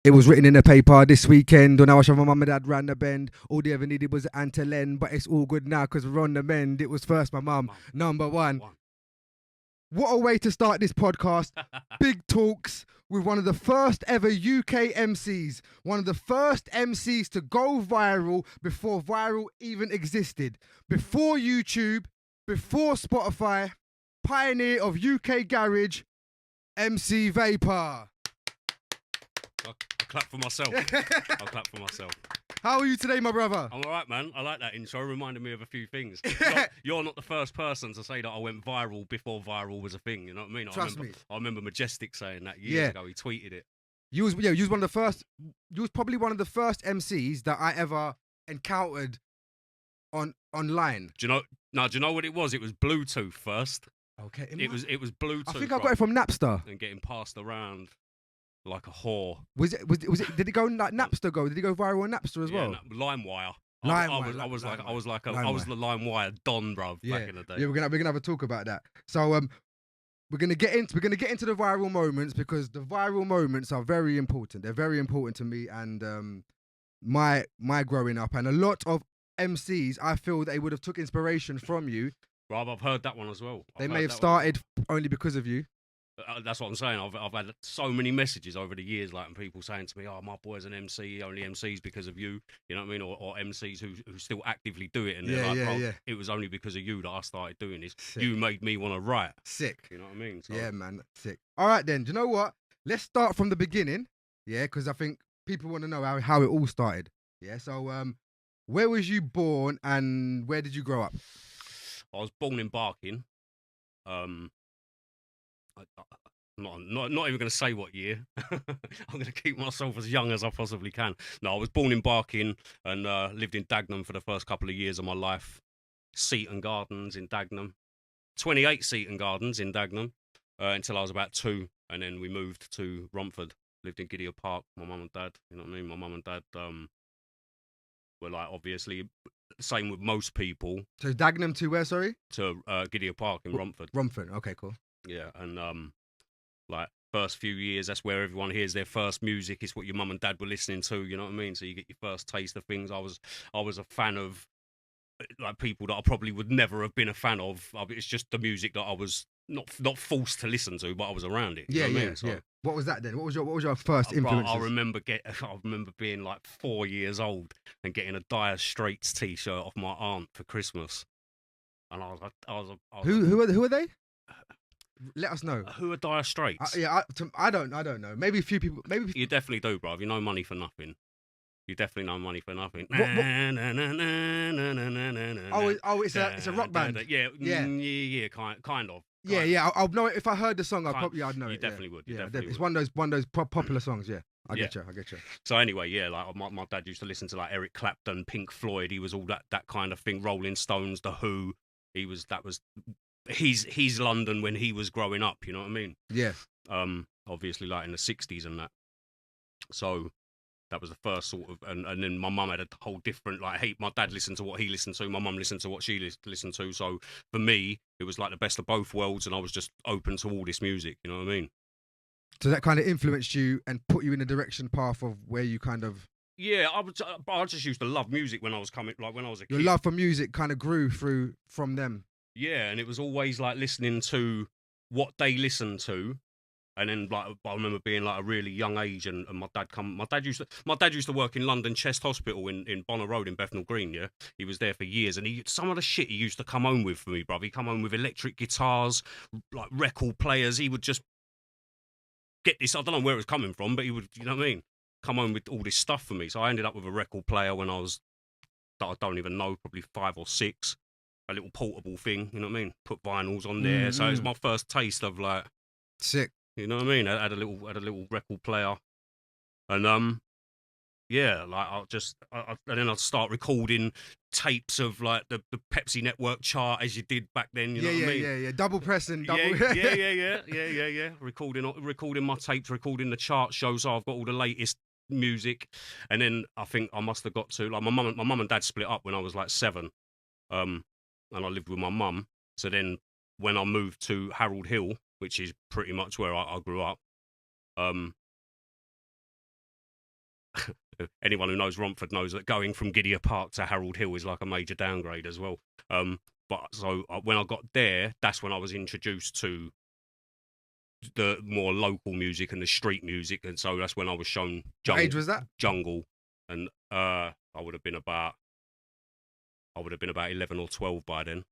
It was written in the paper this weekend when I was with my mum and dad ran the bend. All they ever needed was an Antelen, but it's all good now because we're on the mend. It was first my mum, number one. What a way to start this podcast. Big talks with one of the first ever UK MCs. One of the first MCs to go viral before viral even existed. Before YouTube, before Spotify, pioneer of UK garage, MC Vapour. I'll clap for myself. I'll clap for myself. How are you today, my brother? I'm all right, man. I like that intro. It reminded me of a few things. You're not the first person to say that I went viral before viral was a thing. You know what I mean? Trust me. I remember Majestic saying that years ago. He tweeted it. You was one of the first. You was probably one of the first MCs that I ever encountered online. Do you know what it was? It was Bluetooth first. Okay. It was Bluetooth. I think I got it from Napster. And getting passed around like a whore. Was it? Did it go like Napster go? Did it go viral on Napster as well? Lime Wire. I was the Lime Wire don, bruv, back in the day. Yeah, we're gonna have a talk about that. So we're gonna get into the viral moments because the viral moments are very important. They're very important to me and my growing up, and a lot of MCs I feel they would have took inspiration from you. Bruv, I've heard that one as well. They may have started only because of you. That's what I'm saying. I've had so many messages over the years, like, and people saying to me, "Oh, my boy's an MC, only MCs because of you." You know what I mean? Or MCs who still actively do it, and they're like, "Bro, it was only because of you that I started doing this. Sick. You made me want to write." Sick. You know what I mean? So, yeah, man. Sick. All right, then. Do you know what? Let's start from the beginning. Yeah, because I think people want to know how it all started. Yeah. So, where was you born and where did you grow up? I was born in Barking. I'm not even going to say what year. I'm going to keep myself as young as I possibly can. No, I was born in Barking and lived in Dagenham for the first couple of years of my life. Seaton Gardens in Dagenham. 28 Seaton Gardens in Dagenham until I was about 2. And then we moved to Romford. Lived in Gideon Park, my mum and dad. You know what I mean? My mum and dad were like, obviously, same with most people. So Dagenham to where, sorry? To Gideon Park in Romford. Romford, okay, cool. Yeah, and like first few years, that's where everyone hears their first music. It's what your mum and dad were listening to. You know what I mean? So you get your first taste of things. I was a fan of like people that I probably would never have been a fan of. It's just the music that I was not forced to listen to, but I was around it. Yeah, you know yeah, what I mean? So, yeah. What was that then? What was your first influence? I remember being like 4 years old and getting a Dire Straits T-shirt off my aunt for Christmas, and I was who are they? Let us know. Who are Dire Straits? I don't know. Maybe a few people. Maybe you definitely do, bruv. You know Money for Nothing. You definitely know Money for Nothing. Oh, it's a rock band. Yeah, kind of. Yeah. I'll know it if I heard the song. I'd know it. You definitely would. It's one of those popular songs. Yeah, I get you. So anyway, yeah, like my dad used to listen to like Eric Clapton, Pink Floyd. He was all that kind of thing. Rolling Stones, The Who. He's London when he was growing up. You know what I mean? Yeah. Obviously, like in the 60s and that. So that was the first sort of, and then my mum had a whole different, like, hey, my dad listened to what he listened to, my mum listened to what she listened to. So for me, it was like the best of both worlds, and I was just open to all this music. You know what I mean? So that kind of influenced you and put you in the direction path of where you kind of. Yeah, I just used to love music when I was a kid. Your love for music kind of grew from them. Yeah, and it was always like listening to what they listened to, and then like I remember being like a really young age, and my dad used to work in London Chest Hospital in Bonner Road in Bethnal Green. Yeah, he was there for years, and some of the shit he used to come home with for me, bruv. He'd come home with electric guitars, like record players. He would just get this. I don't know where it was coming from, but he would, you know what I mean, come home with all this stuff for me. So I ended up with a record player when I was, that I don't even know, probably 5 or 6. A little portable thing, you know what I mean? Put vinyls on there. So it was my first taste of like sick. You know what I mean? I had a little record player, and yeah, like and then I'd start recording tapes of like the Pepsi Network chart as you did back then. You know what I mean? Yeah. Double pressing. Yeah. Recording my tapes, recording the chart shows. So I've got all the latest music, and then I think I must have got to like my mum and dad split up when I was like 7. And I lived with my mum. So then when I moved to Harold Hill, which is pretty much where I grew up, anyone who knows Romford knows that going from Gideon Park to Harold Hill is like a major downgrade as well. But so when I got there, that's when I was introduced to the more local music and the street music, and so that's when I was shown What age was that? jungle, and I would have been about 11 or 12 by then.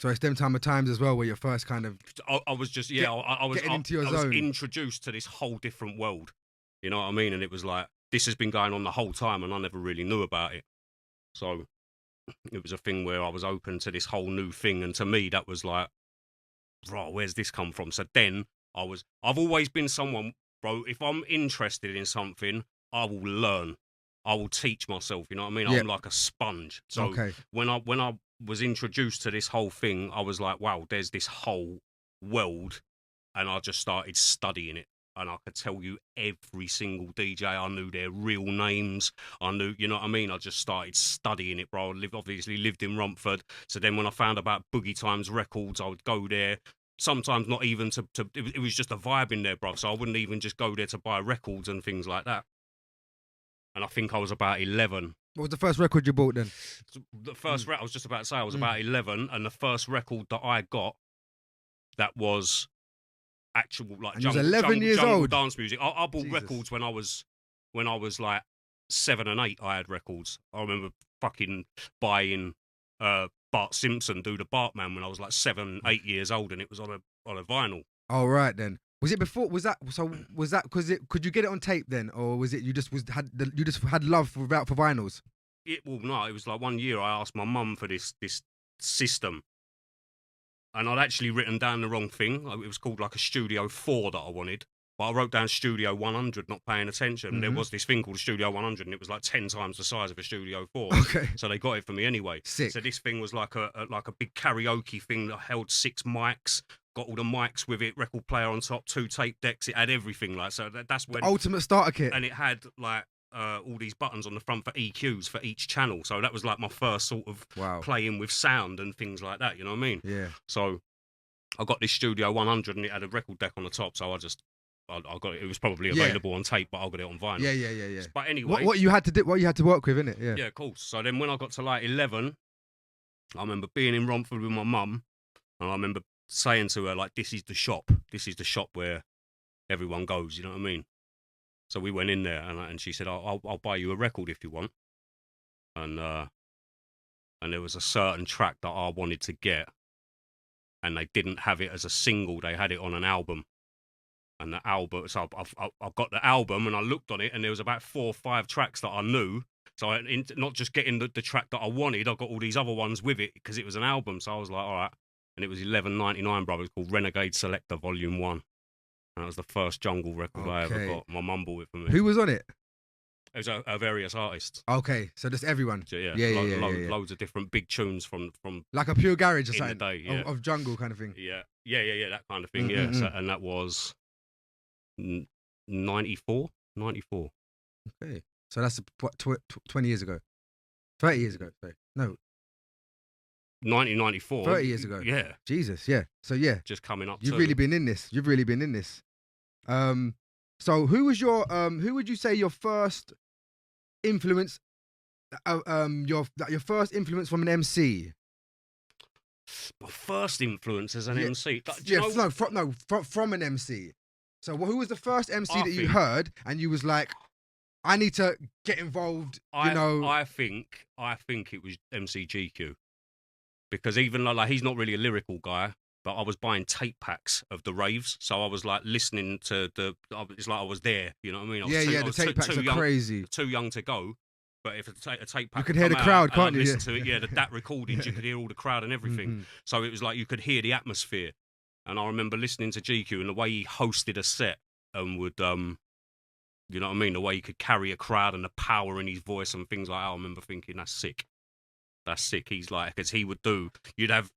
So it's them time of times as well where you're first kind of. I was just I was getting into your I was zone. introduced to this whole different world. You know what I mean? And it was like, this has been going on the whole time, and I never really knew about it. So it was a thing where I was open to this whole new thing, and to me that was like, bro, where's this come from? So then I've always been someone, bro, if I'm interested in something, I will learn. I will teach myself, you know what I mean? Yeah. I'm like a sponge. So Okay. when I was introduced to this whole thing, I was like, wow, there's this whole world, and I just started studying it. And I could tell you every single DJ. I knew their real names. I knew, you know what I mean? I just started studying it, bro. I obviously lived in Romford. So then when I found about Boogie Times Records, I would go there. Sometimes not even it was just a vibe in there, bro. So I wouldn't even just go there to buy records and things like that. And I think I was about 11. What was the first record you bought then? The first record, I was just about to say, I was about 11. And the first record that I got, that was actual like jungle, 11 years jungle old dance music. I bought Jesus. records when I was like 7 and 8. I had records. I remember fucking buying Bart Simpson, Do the Bartman, when I was like 7, 8 years old, and it was on a vinyl. Oh right then. Was it before? Was that because could you get it on tape then, or was it you just had love for vinyls? It was like one year I asked my mum for this system. And I'd actually written down the wrong thing. It was called like a Studio 4 that I wanted. But I wrote down Studio 100, not paying attention. Mm-hmm. There was this thing called Studio 100, and it was like 10 times the size of a Studio 4. Okay. So they got it for me anyway. Sick. So this thing was like a big karaoke thing that held 6 mics, got all the mics with it, record player on top, 2 tape decks. It had everything. Like, so that's when... The ultimate starter kit. And it had like all these buttons on the front for EQs for each channel. So that was like my first sort of playing with sound and things like that. You know what I mean? Yeah. So I got this Studio 100 and it had a record deck on the top, so I got it. It was probably available on tape, but I got it on vinyl. Yeah. But anyway, what you had to do, what you had to work with, innit? Yeah. Yeah, of course. So then when I got to like 11, I remember being in Romford with my mum, and I remember saying to her like, "This is the shop. This is the shop where everyone goes." You know what I mean? So we went in there, and she said, "I'll buy you a record if you want." And there was a certain track that I wanted to get. And they didn't have it as a single; they had it on an album. And the album, so I got the album and I looked on it, and there was about 4 or 5 tracks that I knew. So not just getting the track that I wanted, I got all these other ones with it because it was an album. So I was like, all right. And it was $11.99, bro. It was called Renegade Selector Volume 1. And that was the first jungle record I ever got. My mum bought it for me. Who was on it? It was various artists. Okay, so just everyone. So, yeah, Loads of different big tunes from like a pure garage or something day, of jungle kind of thing. Yeah, that kind of thing. Yeah, so, and that was 94. Okay, so that's what 20 years ago, 30 years ago. Sorry. No, 1994. 30 years ago. Yeah, Jesus. Yeah. So yeah, just coming up. You've really been in this. So who would you say your first influence? Your first influence from an MC. My first influence as an MC. From an MC. So who was the first MC that you heard and you was like, I need to get involved? I think it was MC GQ, because even like he's not really a lyrical guy. But I was buying tape packs of the raves, so I was like listening to it's like I was there, you know what I mean? The tape packs are crazy. Too young to go, but if a tape pack, you could hear the crowd, can't you? Listen to it, that recordings, you could hear all the crowd and everything. Mm-hmm. So it was like you could hear the atmosphere, and I remember listening to GQ and the way he hosted a set and would, you know what I mean? The way he could carry a crowd and the power in his voice and things like that. I remember thinking that's sick. He's like, because he would you'd have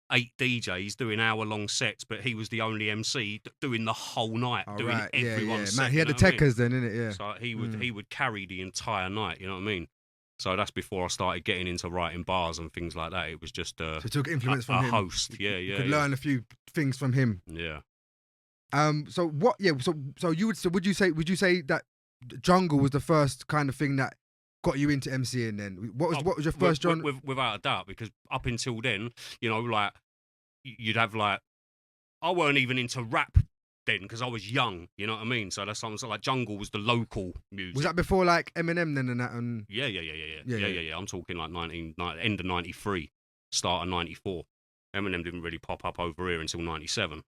8 DJs doing hour-long sets, but he was the only MC doing the whole night, doing everyone's set. Man, he had the techers then, innit? Yeah. So he would carry the entire night, you know what I mean? So that's before I started getting into writing bars and things like that. It was just so you took influence from him. Host, You could learn a few things from him. Yeah. So what? Yeah. So would you say that jungle was the first kind of thing that got you into MCing. Then what was your first genre? Without a doubt, because up until then, you know, like you'd have like I weren't even into rap then because I was young. You know what I mean? So that's something like jungle was the local music. Was that before like Eminem then and that? And Yeah. I'm talking like end of '93, start of '94. Eminem didn't really pop up over here until '97.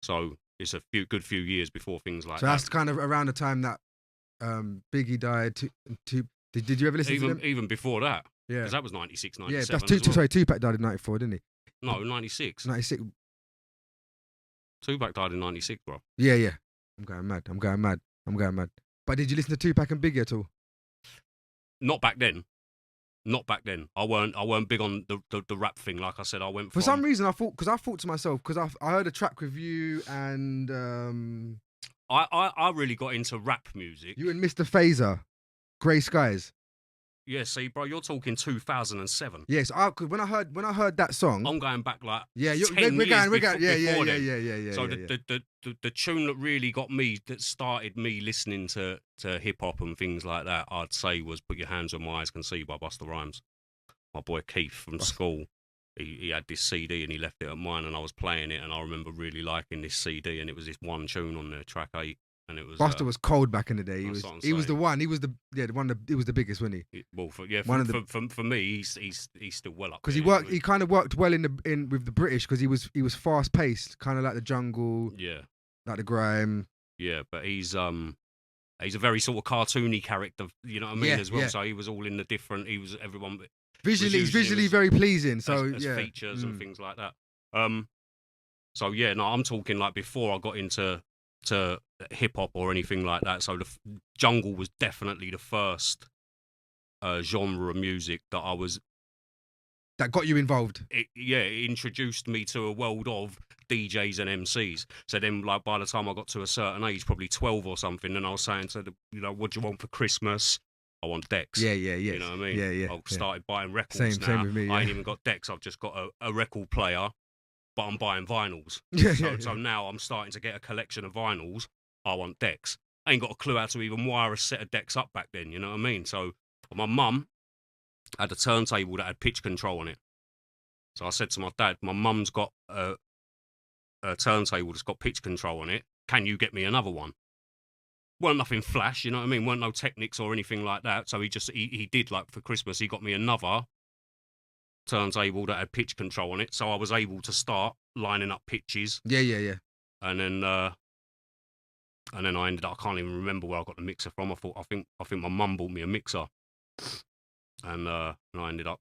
So it's a good few years before things like that. So that's kind of around the time that Biggie died. Did you ever listen to them? Even before that? Yeah. Because that was 96, 97. Yeah, that's sorry, Tupac died in 94, didn't he? No, 96. 96. Tupac died in 96, bro. Yeah. I'm going mad. But did you listen to Tupac and Biggie at all? Not back then. I weren't big on the rap thing. Like I said, I went for some reason. I thought to myself because I heard a track with you and I really got into rap music. You and Mr. Phaser, Grey Skies. Yeah, see, bro, you're talking 2007. Yes, when I heard that song, I'm going back like we're going. Yeah. So the tune that really got me, that started me listening to hip hop and things like that, I'd say was "Put Your Hands Where My Eyes Can See" by Busta Rhymes. My boy Keith from school, he had this CD and he left it at mine, and I was playing it, and I remember really liking this CD, and it was this one tune on there, track 8. And it was Busta was cold back in the day. He was the one. He was the biggest, wasn't he? Well, for me, he's still well up. Because he kind of worked well in with the British because he was fast paced, kind of like the jungle. Yeah. Like the grime. Yeah, but he's a very sort of cartoony character, you know what I mean, as well. Yeah. So he was all in the different. He was everyone. Visually very pleasing. So as features and things like that. So yeah, no, I'm talking like before I got into hip hop or anything like that. So the jungle was definitely the first genre of music that got you involved. It introduced me to a world of DJs and MCs. So then, like by the time I got to a certain age, probably 12 or something, and I was saying to what do you want for Christmas? I want decks. Yeah. You know what I mean? Yeah. I started buying records now. Same with me. Yeah. I ain't even got decks. I've just got a record player. But I'm buying vinyls. So now I'm starting to get a collection of vinyls. I want decks. I ain't got a clue how to even wire a set of decks up back then, you know what I mean? So my mum had a turntable that had pitch control on it. So I said to my dad, my mum's got a turntable that's got pitch control on it. Can you get me another one? Weren't nothing flash, you know what I mean? Weren't no Technics or anything like that. So he did, like for Christmas, he got me another turntable that had pitch control on it, so I was able to start lining up pitches. Yeah. And then I ended up, I can't even remember where I got the mixer from. I think my mum bought me a mixer, and I ended up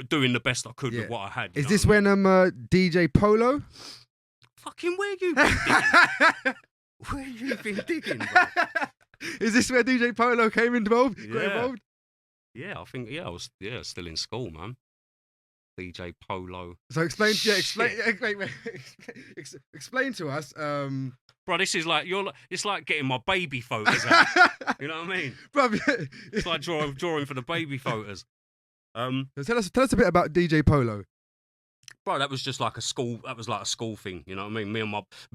doing the best I could with what I had. Is this when DJ Polo? Fucking where you been digging? Where you been digging, bro? Is this where DJ Polo came involved? Got involved? Yeah, I think I was still in school, man. DJ Polo. So explain to us. Bro, this is like it's like getting my baby photos out. You know what I mean? Bro, it's like drawing for the baby photos. Tell us a bit about DJ Polo. Bro, that was just like a school. That was like a school thing. You know what I mean? Me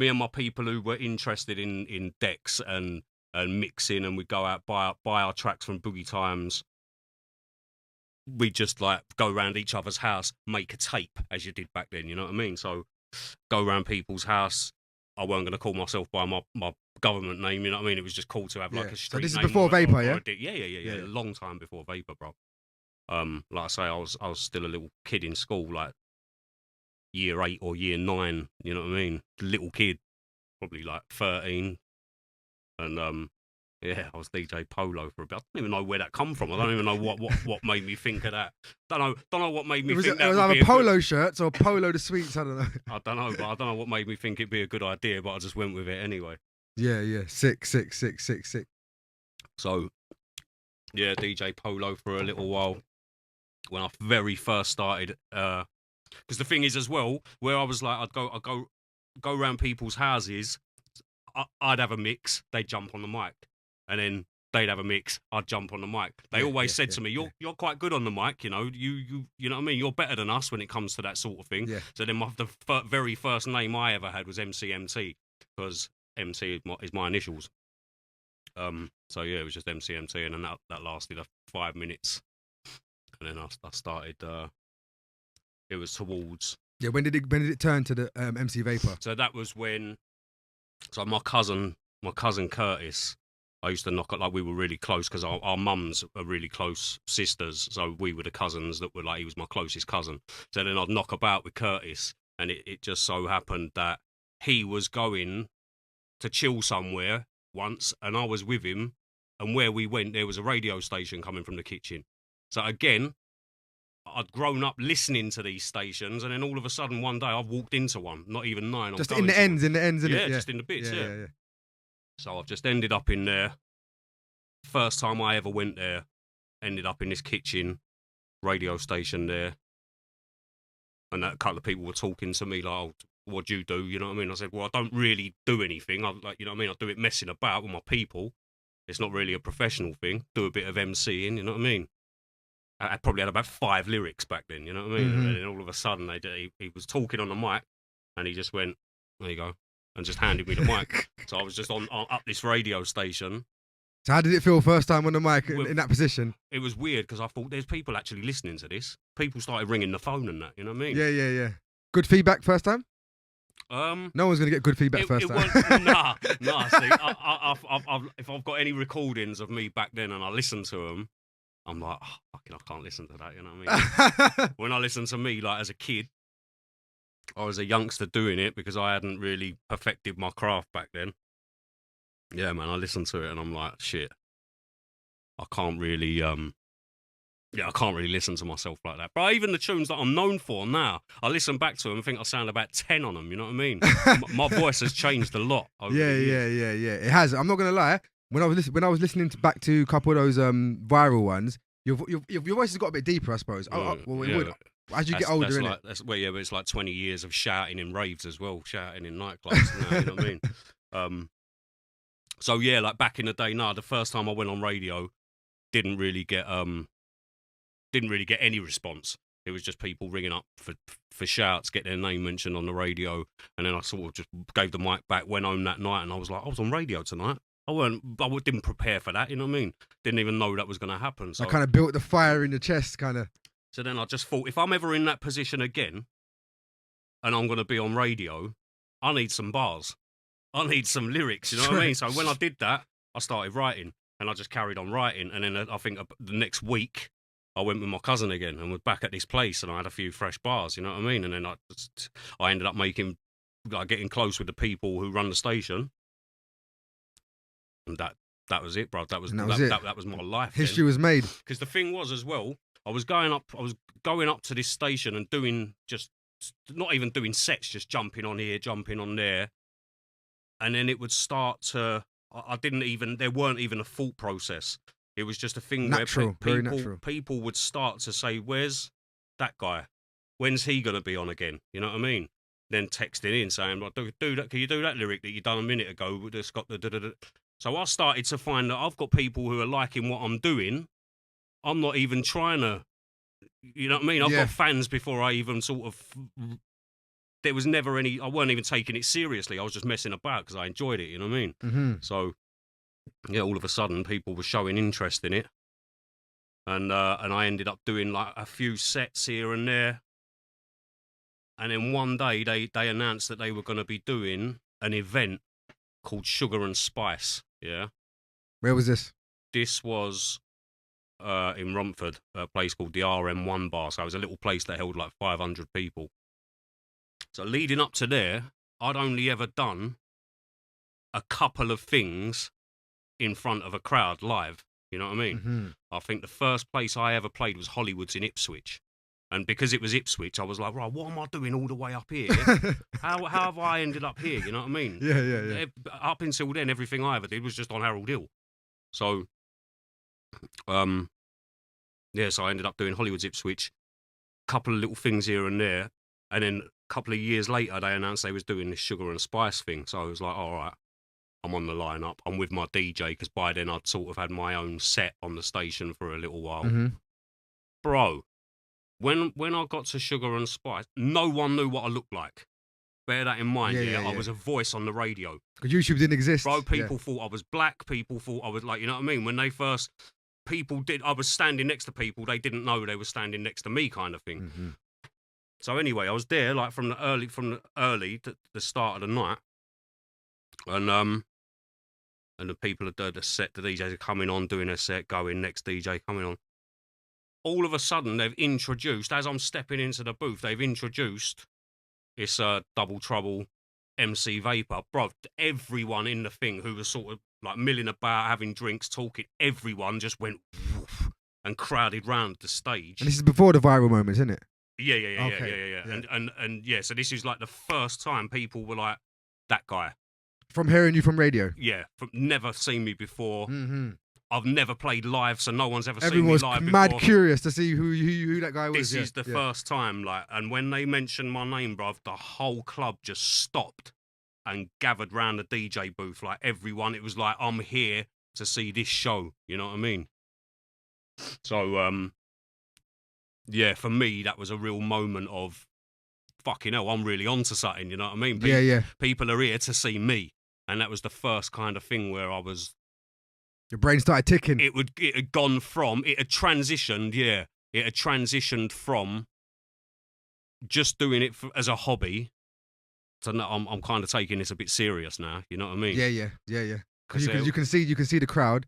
and my people who were interested in decks and mixing, and we'd go out buy our tracks from Boogie Times. We just like go around each other's house, make a tape as you did back then, you know what I mean? So go around people's house. I weren't going to call myself by my government name, you know what I mean? It was just cool to have like a street name. So this is before Vapour, yeah? Yeah. A long time before Vapour, bro. Like I say, I was still a little kid in school, like year 8 or year 9, you know what I mean? Little kid, probably like 13. And yeah, I was DJ Polo for a bit. I don't even know where that come from. I don't even know what made me think of that. Don't know what made me think that. It was either polo shirts or Polo the Sweets. I don't know. I don't know, but I don't know what made me think it'd be a good idea. But I just went with it anyway. Yeah. Sick. So, yeah, DJ Polo for a little while when I very first started. Because the thing is, as well, where I was like, I'd go around people's houses. I'd have a mix. They'd jump on the mic. And then they'd have a mix. I'd jump on the mic. They always said to me, "You're quite good on the mic. You know, you know what I mean. You're better than us when it comes to that sort of thing." Yeah. So then the very first name I ever had was MCMT because MC is my initials. So yeah, it was just MCMT, and then that lasted 5 minutes, and then I started. It was towards. Yeah, when did it turn to the MC Vapour? So that was when. So my cousin Curtis, I used to knock at, like, we were really close because our mums are really close sisters. So we were the cousins that were, like, he was my closest cousin. So then I'd knock about with Curtis, and it just so happened that he was going to chill somewhere once, and I was with him, and where we went, there was a radio station coming from the kitchen. So again, I'd grown up listening to these stations, and then all of a sudden one day I've walked into one, not even knowing. Just in the ends, innit? innit? Yeah, just in the bits, yeah. So I've just ended up in there. First time I ever went there, ended up in this kitchen, radio station there. And a couple of people were talking to me like, oh, what do you do? You know what I mean? I said, well, I don't really do anything. I, like, you know what I mean? I do it messing about with my people. It's not really a professional thing. Do a bit of MCing, you know what I mean? I probably had about 5 lyrics back then, you know what I mean? Mm-hmm. And then all of a sudden, he was talking on the mic, and he just went, there you go, and just handed me the mic. So I was just on up this radio station. So how did it feel first time on the mic in that position? It was weird because I thought there's people actually listening to this. People started ringing the phone and that, you know what I mean? Yeah. Good feedback first time? No one's going to get good feedback first time. Nah. See, if I've got any recordings of me back then and I listen to them, I'm like, oh, fucking, I can't listen to that, you know what I mean? When I listen to me, like, as a kid, I was a youngster doing it because I hadn't really perfected my craft back then. Yeah, man, I listen to it and I'm like, shit, I can't really listen to myself like that. But even the tunes that I'm known for now, I listen back to them and think I sound about 10 on them, you know what I mean? My voice has changed a lot. Yeah. It has. I'm not going to lie. When I was listening back to a couple of those viral ones, your voice has got a bit deeper, I suppose. As you get older, innit? But it's like 20 years of shouting in raves as well, shouting in nightclubs now, you know what I mean? So yeah, like back in the day, the first time I went on radio, didn't really get any response. It was just people ringing up for shouts, get their name mentioned on the radio, and then I sort of just gave the mic back, went home that night, and I was like, I was on radio tonight. I didn't prepare for that, you know what I mean? Didn't even know that was going to happen. So I kind of built the fire in your chest, kind of. So then I just thought, if I'm ever in that position again, and I'm going to be on radio, I need some bars. I need some lyrics, you know what I mean? So when I did that, I started writing, and I just carried on writing. And then I think the next week, I went with my cousin again and was back at this place, and I had a few fresh bars, you know what I mean? And then I ended up getting close with the people who run the station. And that was it, bro. That was my life. History was made. Because the thing was as well, I was going up to this station and doing not even doing sets, just jumping on here, jumping on there. And then it would start to, there weren't even a thought process. It was just a thing where people would start to say, where's that guy? When's he going to be on again? You know what I mean? Then texting in saying, like, do that. Can you do that lyric that you done a minute ago? That's got the. So I started to find that I've got people who are liking what I'm doing. I'm not even trying to, you know what I mean? I've got fans before I even sort of, there was never any, I weren't even taking it seriously. I was just messing about because I enjoyed it, you know what I mean? Mm-hmm. So, yeah, all of a sudden people were showing interest in it. And I ended up doing like a few sets here and there. And then one day they announced that they were going to be doing an event called Sugar and Spice. Yeah. Where was this? This was in Romford, a place called the RM1 Bar. So it was a little place that held like 500 people. So leading up to there, I'd only ever done a couple of things in front of a crowd live. You know what I mean? Mm-hmm. I think the first place I ever played was Hollywood's in Ipswich. And because it was Ipswich, I was like, right, what am I doing all the way up here? How have I ended up here? You know what I mean? Yeah. Up until then, everything I ever did was just on Harold Hill. So, so I ended up doing Hollywood's Ipswich, a couple of little things here and there. And then a couple of years later, they announced they was doing this Sugar and Spice thing. So I was like, all right, I'm on the lineup. I'm with my DJ, because by then I'd sort of had my own set on the station for a little while. Mm-hmm. Bro. When I got to Sugar and Spice, no one knew what I looked like. Bear that in mind, Yeah, I was a voice on the radio. Because YouTube didn't exist. Bro, people thought I was black. People thought I was like, you know what I mean? When they first, I was standing next to people, they didn't know they were standing next to me kind of thing. Mm-hmm. So anyway, I was there like from the early to the start of the night. And the people at the set, the DJs are coming on, doing their set, going, next DJ coming on. All of a sudden, they've introduced, as I'm stepping into the booth, they've introduced this Double Trouble MC Vapour. Bro, everyone in the thing who was sort of like milling about, having drinks, talking, everyone just went woof and crowded round the stage. And this is before the viral moments, isn't it? Yeah. Yeah. And yeah, so this is like the first time people were like, that guy. From hearing you from radio. Yeah, never seen me before. Mm-hmm. I've never played live, so no one's ever seen me Everyone's live mad before. curious to see who that guy was. This is the first time, like, and when they mentioned my name, bruv, the whole club just stopped and gathered round the DJ booth, like everyone. It was like, I'm here to see this show. You know what I mean? So, yeah, for me, that was a real moment of, fucking hell, I'm really onto something. You know what I mean? People are here to see me. And that was the first kind of thing where I was. Your brain started ticking. It had gone from. It had transitioned. Yeah, it had transitioned from just doing it as a hobby. So now I'm kind of taking this a bit serious now. You know what I mean? Yeah. Because you can see the crowd.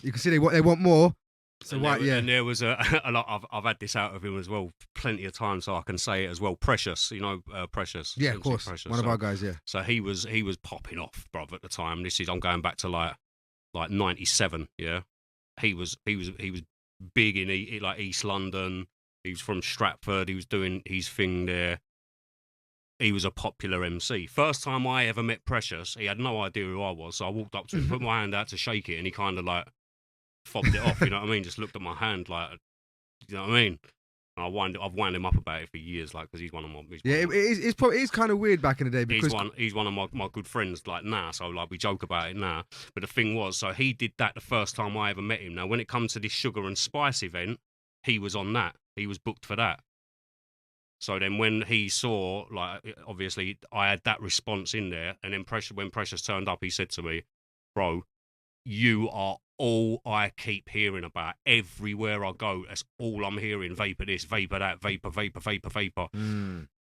You can see they want more. So and there was a lot. I've had this out of him as well, plenty of times, so I can say it as well. Precious, you know, Precious. Yeah, of course. Precious. One of our guys. Yeah. So he was popping off, bruv, at the time. I'm going back to like 97. Yeah, he was big in like East London. He was from Stratford. He was doing his thing there. He was a popular MC. First time I ever met Precious, he had no idea who I was. So I walked up to him, put my hand out to shake it, and he kind of like fobbed it off, you know what I mean? Just looked at my hand like, you know what I mean? And I've wound him up about it for years, like, because he's one of my. It's kind of weird back in the day because he's one of my good friends, like now. So like we joke about it now. But the thing was, so he did that the first time I ever met him. Now when it comes to this Sugar and Spice event, he was on that. He was booked for that. So then when he saw, like, obviously I had that response in there, and then when Precious turned up, he said to me, "Bro, you are all I keep hearing about. Everywhere I go, that's all I'm hearing. Vapor this, vapor that, vapor.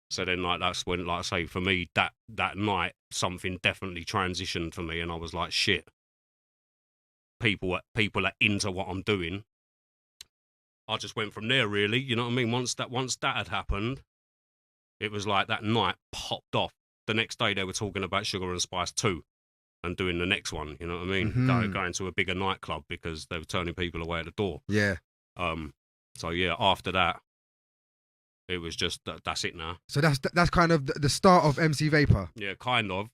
So then, like, that's when, like I say, for me, that night, something definitely transitioned for me, and I was like, shit, people are into what I'm doing. I just went from there, really, you know what I mean? Once that had happened, it was like that night popped off. The next day, they were talking about Sugar and Spice 2. And doing the next one, you know what I mean? Mm-hmm. Going to a bigger nightclub because they were turning people away at the door. Yeah. So yeah, after that, it was just that's it now. So that's kind of the start of MC Vapour. Yeah, kind of.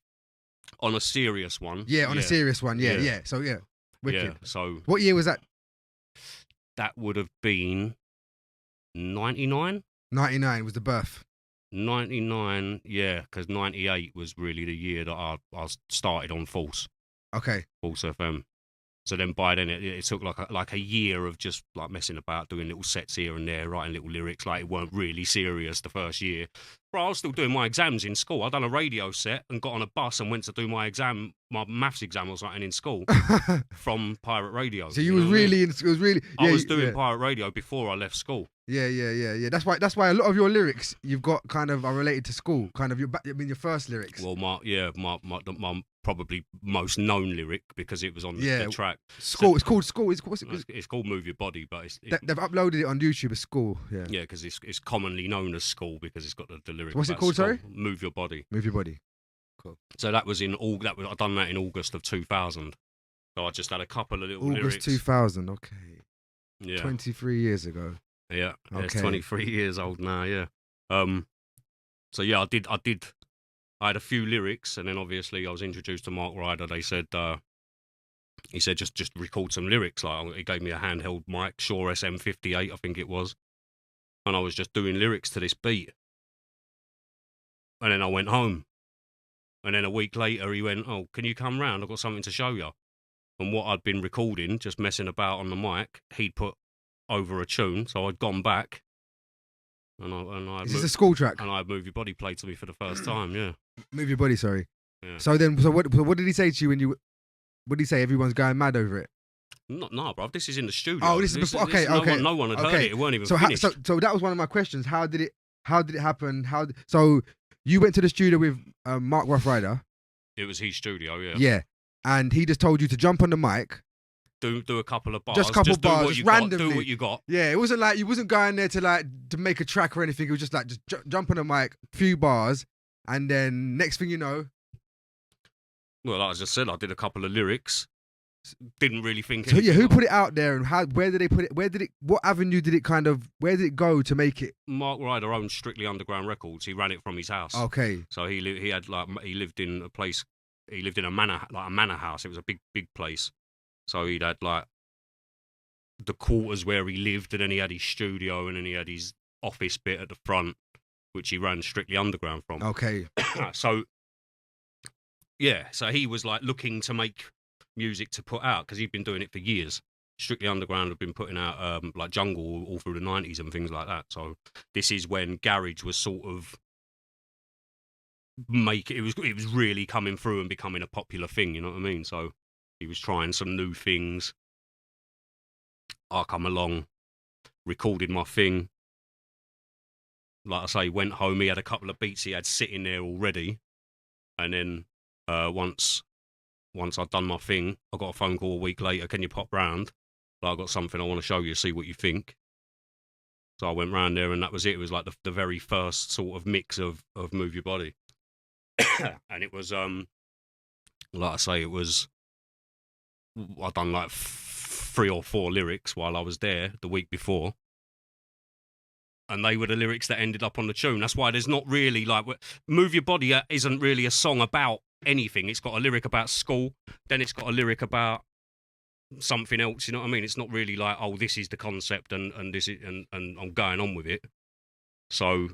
On a serious one. Yeah, on a serious one. Yeah. So yeah, wicked. Yeah. So what year was that? That would have been 99. 99 was the birth. 99, yeah, because 98 was really the year that I started on Force. Okay. Force FM. So then by then it took like a year of just like messing about, doing little sets here and there, writing little lyrics. Like it weren't really serious the first year. But I was still doing my exams in school. I'd done a radio set and got on a bus and went to do my maths exam or something in school from pirate radio. So you was really I was doing pirate radio before I left school. Yeah. That's why a lot of your lyrics you've got kind of are related to school. Kind of your first lyrics. Well, my probably most known lyric because it was on the track. School. So, it's called School. It's called Move Your Body, but they've uploaded it on YouTube as School. Yeah. Yeah, because it's commonly known as School because it's got the lyric. What's it called? School. Sorry. Move Your Body. Move Your Body. Cool. So that was I'd done that in August of 2000. So I just had a couple of little lyrics. August 2000. Okay. Yeah. 23 years ago. Yeah. Okay. It's 23 years old now. Yeah. So yeah, I had a few lyrics, and then obviously I was introduced to Mark Ryder. They said, he said just record some lyrics. Like he gave me a handheld mic, Shure SM58, I think it was, and I was just doing lyrics to this beat. And then I went home, and then a week later he went, "Oh, can you come round? I've got something to show you." And what I'd been recording, just messing about on the mic, he'd put over a tune. So I'd gone back And Is this a school track? And I had Move Your Body played to me for the first time. Yeah. Move Your Body, sorry. Yeah. So what did he say to you when you? What did he say? Everyone's going mad over it. No, bro. This is in the studio. Oh, this is before. Okay. No one had heard it. It weren't even so finished. So that was one of my questions. How did it happen? So you went to the studio with Mark Rough Rider. It was his studio. Yeah. Yeah, and he just told you to jump on the mic. Do a couple of bars. Just a couple bars, just randomly. Do what you got. Yeah, it wasn't like you wasn't going there to make a track or anything. It was just like jump on the mic, few bars, and then next thing you know. Well, like I just said, I did a couple of lyrics. Didn't really think. So yeah, who put it out there and how? Where did they put it? What avenue did it where did it go to make it? Mark Ryder owned Strictly Underground Records. He ran it from his house. Okay. So he lived in a place. He lived in a manor house. It was a big place. So he'd had like the quarters where he lived, and then he had his studio, and then he had his office bit at the front, which he ran Strictly Underground from. Okay. So yeah, so he was like looking to make music to put out because he'd been doing it for years. Strictly Underground had been putting out like Jungle all through the 90s and things like that. So this is when garage was sort of it was really coming through and becoming a popular thing, you know what I mean? So he was trying some new things. I come along, recorded my thing. Like I say, went home, he had a couple of beats he had sitting there already. And then once I'd done my thing, I got a phone call a week later, can you pop round? I've got something I want to show you, see what you think. So I went round there and that was it. It was like the very first sort of mix of Move Your Body. And it was, like I say, I'd done like 3 or 4 lyrics while I was there the week before. And they were the lyrics that ended up on the tune. That's why there's not really like Move Your Body isn't really a song about anything. It's got a lyric about school, then it's got a lyric about something else. You know what I mean? It's not really like, oh, this is the concept and this is and I'm going on with it. So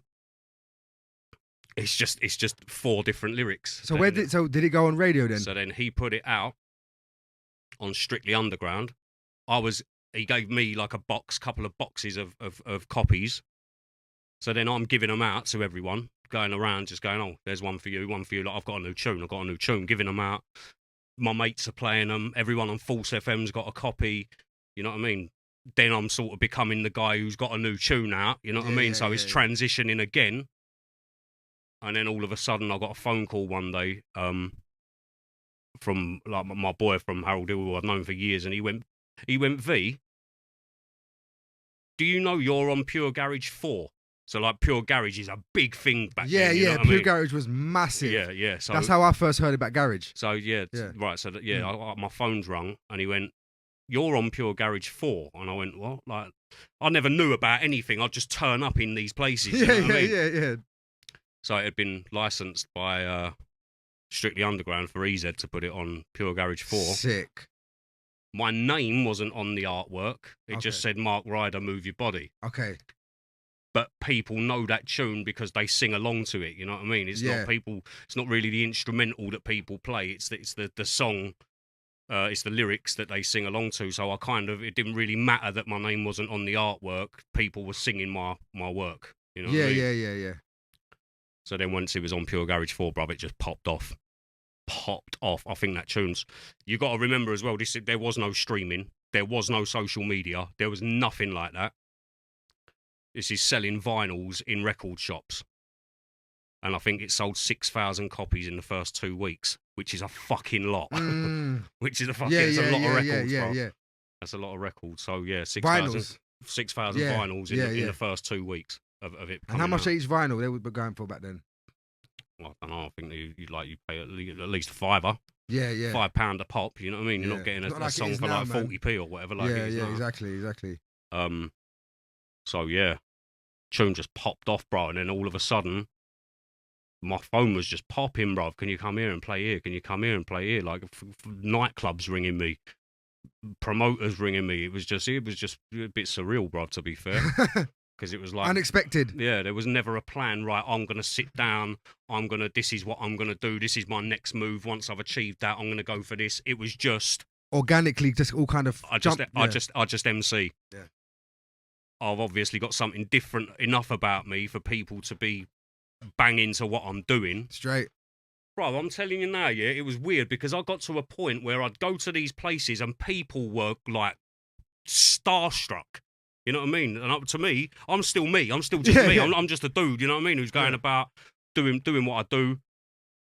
it's just 4 different lyrics. So did it go on radio then? So then he put it out on Strictly Underground. He gave me like a couple of boxes of copies. So then I'm giving them out to everyone, going around just going, oh, there's one for you. Like, I've got a new tune, giving them out. My mates are playing them. Everyone on False FM's got a copy. You know what I mean? Then I'm sort of becoming the guy who's got a new tune out. You know what I mean? So it's transitioning again. And then all of a sudden I got a phone call one day from like my boy from Harold Hill, who I've known for years. And he went, V, do you know you're on Pure Garage 4? So like Pure Garage is a big thing back then. You know what Pure I mean? Garage was massive. Yeah. So that's how I first heard about garage. So right. So my phone's rung, and he went, "You're on Pure Garage 4," and I went, "What?" Like I never knew about anything. I'd just turn up in these places. You know what I mean? Yeah. So it had been licensed by Strictly Underground for EZ to put it on Pure Garage 4. Sick. My name wasn't on the artwork. It just said Mark Ryder, Move Your Body. Okay. But people know that tune because they sing along to it. You know what I mean? It's not people. It's not really the instrumental that people play. It's the song. It's the lyrics that they sing along to. So it didn't really matter that my name wasn't on the artwork. People were singing my work. You know? What I mean? Yeah. So then once it was on Pure Garage 4, bruv, it just popped off. I think that tune's. You got to remember as well. There was no streaming. There was no social media. There was nothing like that. This is selling vinyls in record shops. And I think it sold 6,000 copies in the first 2 weeks, which is a fucking lot. Which is a fucking it's a lot of records, bro. Yeah. That's a lot of records. So, 6,000 vinyls in the first 2 weeks of it. And how much each vinyl they were going for back then? Well, I don't know. I think you pay at least £5. Yeah. £5 a pop, you know what I mean? You're not getting a song for like 40p or whatever. Like exactly. So tune just popped off, bro, and then all of a sudden, my phone was just popping, bro. Can you come here and play here? Can you come here and play here? Like nightclubs ringing me, promoters ringing me. It was just a bit surreal, bro. To be fair, because it was like unexpected. Yeah, there was never a plan. Right, I'm gonna sit down. This is what I'm gonna do. This is my next move. Once I've achieved that, I'm gonna go for this. It was just organically, just all kind of. I just MC. Yeah. I've obviously got something different enough about me for people to be banging to what I'm doing. Straight. Bro, I'm telling you now, yeah, it was weird because I got to a point where I'd go to these places and people were like starstruck. You know what I mean? And up to me, I'm still me. I'm still just me. Yeah. I'm just a dude, you know what I mean? Who's going about doing what I do,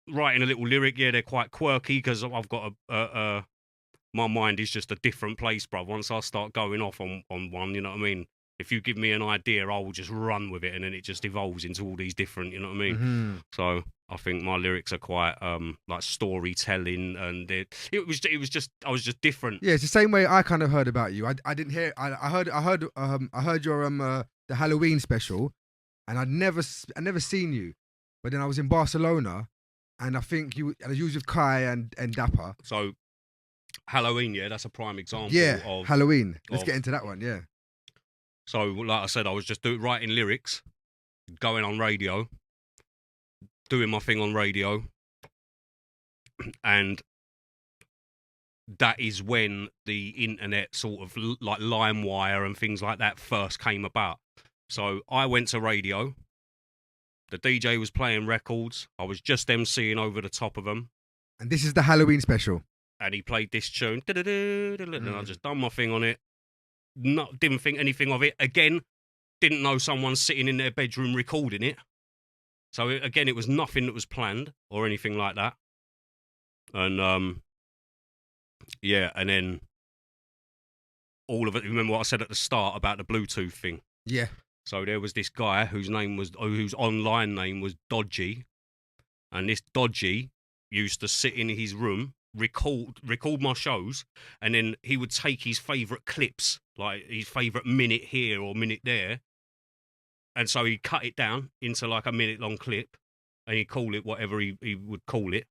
writing a little lyric. Yeah, they're quite quirky because I've got my mind is just a different place, bro. Once I start going off on one, you know what I mean? If you give me an idea, I will just run with it, and then it just evolves into all these different, you know what I mean? Mm-hmm. So I think my lyrics are quite like storytelling, and I was just different. Yeah, it's the same way I kind of heard about you. I didn't hear. I heard your the Halloween special, and I'd never seen you, but then I was in Barcelona, and I think you was with Kai and Dapper. So Halloween, yeah, that's a prime example. Yeah, of Halloween. Let's get into that one. Yeah. So, like I said, I was just writing lyrics, going on radio, doing my thing on radio, and that is when the internet sort of like Lime Wire and things like that first came about. So I went to radio. The DJ was playing records. I was just MCing over the top of them. And this is the Halloween special. And he played this tune, and I just done my thing on it. Didn't think anything of it. Again, didn't know someone sitting in their bedroom recording it. So again, it was nothing that was planned or anything like that. And yeah, and then all of it. Remember what I said at the start about the Bluetooth thing? Yeah. So there was this guy whose online name was Dodgy, and this Dodgy used to sit in his room, record my shows, and then he would take his favourite clips, like his favourite minute here or minute there, and so he'd cut it down into like a minute-long clip, and he'd call it whatever he would call it.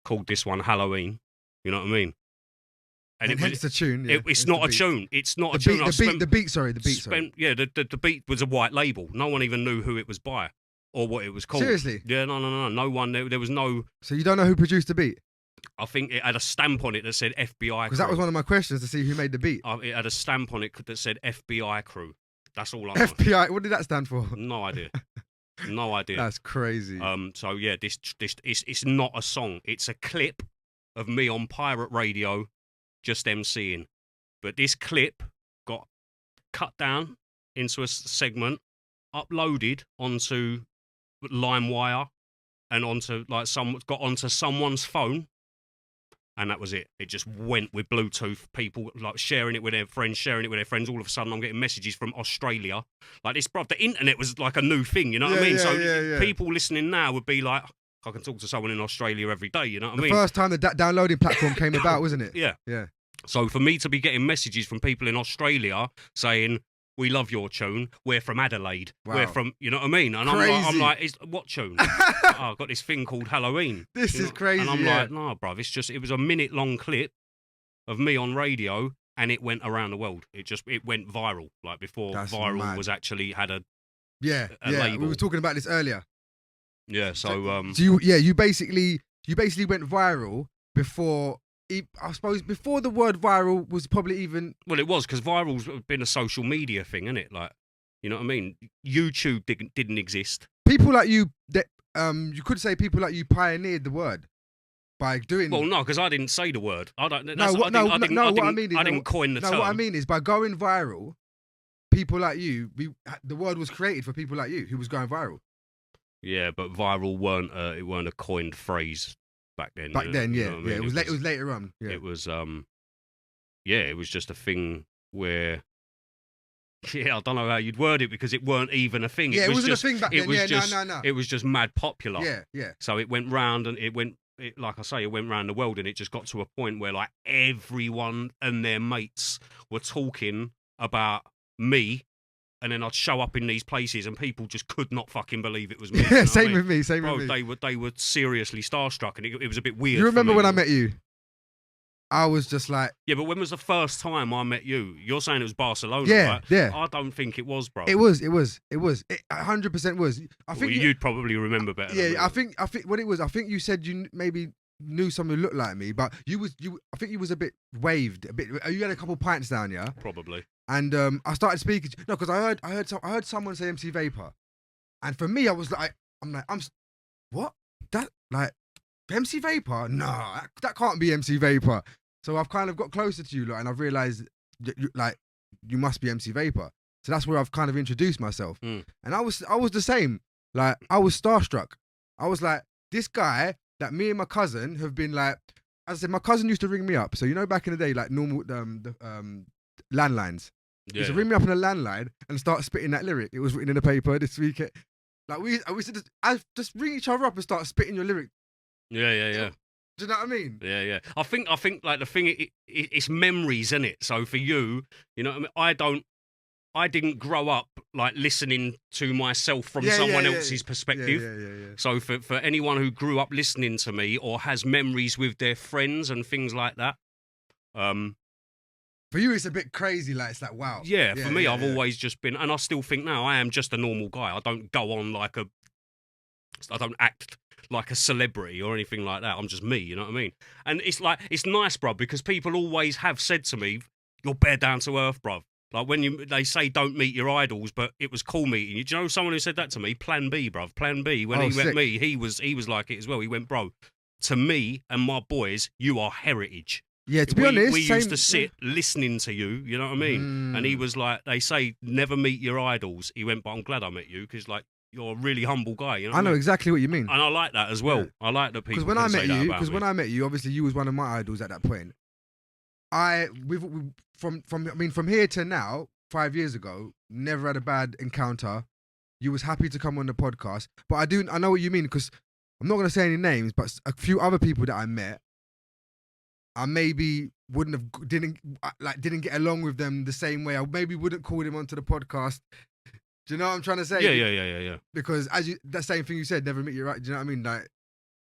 Called this one Halloween, you know what I mean? And hence the tune. Yeah. It's not a tune. It's not a tune. The beat. Yeah, the beat was a white label. No one even knew who it was by or what it was called. Seriously? Yeah, no. No one. There was no. So you don't know who produced the beat? I think it had a stamp on it that said FBI. Because that was one of my questions, to see who made the beat. It had a stamp on it that said FBI crew. That's all I know. FBI. What did that stand for? No idea. No idea. That's crazy. So yeah, this it's not a song. It's a clip of me on pirate radio, just MCing. But this clip got cut down into a segment, uploaded onto LimeWire, and got onto someone's phone, and that was it. It just went with Bluetooth. People like sharing it with their friends. All of a sudden, I'm getting messages from Australia. Like this, bruv, the internet was like a new thing. You know what I mean? So people listening now would be like, I can talk to someone in Australia every day. You know what I mean? The first time the downloading platform came about, wasn't it? Yeah. Yeah. So for me to be getting messages from people in Australia saying, "We love your tune. We're from Adelaide. Wow. We're from," you know what I mean? And I'm like, what tune? Oh, I've got this thing called Halloween. This is crazy. And I'm like, no, bruv, it was a minute-long clip of me on radio, and it went around the world. It went viral, like before viral was actually had a label. We were talking about this earlier. Yeah, so you basically went viral before. I suppose before the word viral was probably even. Well, it was, because viral's been a social media thing, isn't it? Like, you know what I mean? YouTube didn't exist. People like you, you could say people like you pioneered the word by doing. Well, no, because I didn't say the word. I didn't coin the term. What I mean is by going viral, people like you, the word was created for people like you who was going viral. Yeah, but viral weren't a coined phrase back then. Back then, yeah. It was later on. Yeah. It was it was just a thing where. Yeah, I don't know how you'd word it, because it weren't even a thing. Yeah, it wasn't a thing back then. No. It was just mad popular. Yeah. So it went round, and it went round the world, and it just got to a point where like everyone and their mates were talking about me, and then I'd show up in these places, and people just could not fucking believe it was me. Yeah, same with me. They were seriously starstruck, and it was a bit weird. You remember when I met you? I was just like... Yeah, but when was the first time I met you? You're saying it was Barcelona, yeah, right? Yeah. I don't think it was, bro. It was. It 100% was. I think you'd probably remember better. Yeah, I think what it was, I think you said you maybe knew someone who looked like me, but I think you was a bit waved. You had a couple pints down, yeah? Probably. And I started speaking. No, because I heard someone say MC Vapour, and for me, I was like, what? That like MC Vapour? No, that can't be MC Vapour. So I've kind of got closer to you, and I've realised you must be MC Vapour. So that's where I've kind of introduced myself. And I was the same. Like, I was starstruck. I was like, this guy that me and my cousin have been like, as I said, my cousin used to ring me up. So, you know, back in the day, like normal landlines. He used to ring me up on a landline and start spitting that lyric. It was written in the paper this week. Like, we used to just ring each other up and start spitting your lyric. Yeah. Do you know what I mean? Yeah. I think like the thing, it's memories, isn't it? So for you, you know what I mean? I didn't grow up like listening to myself from someone else's perspective. Yeah. So for anyone who grew up listening to me or has memories with their friends and things like that, for you, it's a bit crazy. Like, it's like, wow. Yeah, for me, I've always just been, and I still think now, I am just a normal guy. I don't go on I don't act like a celebrity or anything like that. I'm just me, you know what I mean? And it's like, it's nice, bruv, because people always have said to me, you're bare down to earth, bruv. Like when they say don't meet your idols, but it was cool meeting you. Do you know someone who said that to me? Plan B, bruv. Plan B. When he met me, he was like it as well. He went, bro, to me and my boys, you are heritage. Yeah, to be honest, we used to sit listening to you, you know what I mean? And he was like, they say never meet your idols. He went, but I'm glad I met you because like you're a really humble guy. You know I know exactly what you mean, and I like that as well. Yeah. I like that people. Because when I met you, obviously you was one of my idols at that point. From here to now, 5 years ago, never had a bad encounter. You was happy to come on the podcast, but I know what you mean, because I'm not going to say any names, but a few other people that I met, I maybe didn't get along with them the same way. I maybe wouldn't call them onto the podcast. Do you know what I'm trying to say? Yeah. Because that same thing you said, never meet your right. Do you know what I mean? Like,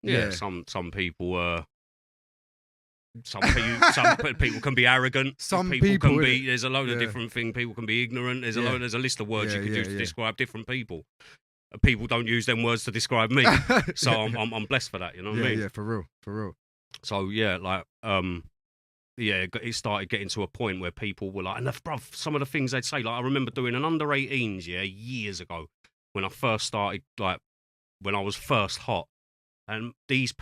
yeah. Some people. Some people can be arrogant. Some people can be. There's a load of different things. People can be ignorant. There's a list of words you can use to describe different people. People don't use them words to describe me, so I'm blessed for that. You know what I mean? Yeah, for real. So yeah, like it started getting to a point where people were like, and bruv, some of the things they'd say, like I remember doing an under 18s years ago when I first started, like when I was first hot. And these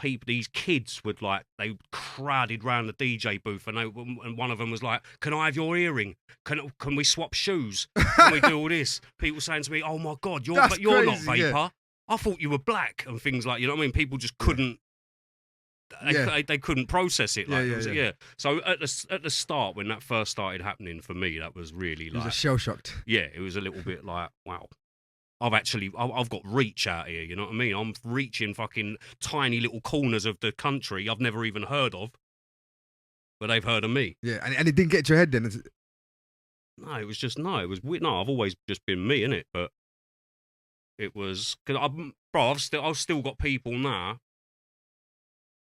kids would they crowded round the DJ booth, and one of them was like, "Can I have your earring? Can we swap shoes? Can we do all this?" People saying to me, "Oh my God, you're not Vapour. Yeah. I thought you were black," and things like, you know what I mean? People just couldn't. They couldn't process it. So at the start, when that first started happening for me, that was really like, it was shell shocked. Yeah, it was a little bit like, wow. I've got reach out here, you know what I mean? I'm reaching fucking tiny little corners of the country I've never even heard of, but they've heard of me. Yeah, and it didn't get to your head then? No, it was weird. No, I've always just been me, innit? But it was, I've still got people now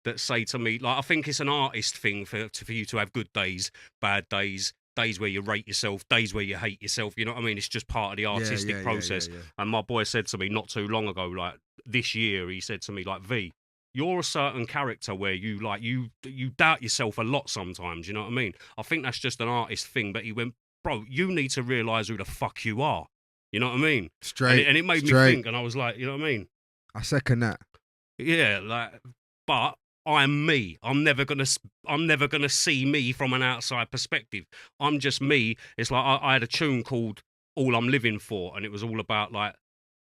that say to me, like, I think it's an artist thing for you to have good days, bad days, days where you rate yourself, days where you hate yourself, you know what I mean? It's just part of the artistic process. Yeah. And my boy said to me not too long ago, like this year, he said to me, like, V, you're a certain character where you doubt yourself a lot sometimes, you know what I mean? I think that's just an artist thing. But he went, bro, you need to realise who the fuck you are. You know what I mean? Straight. And it made me think, and I was like, you know what I mean? I second that. Yeah, like, but I'm me. I'm never gonna see me from an outside perspective. I'm just me. It's like I had a tune called "All I'm Living For," and it was all about like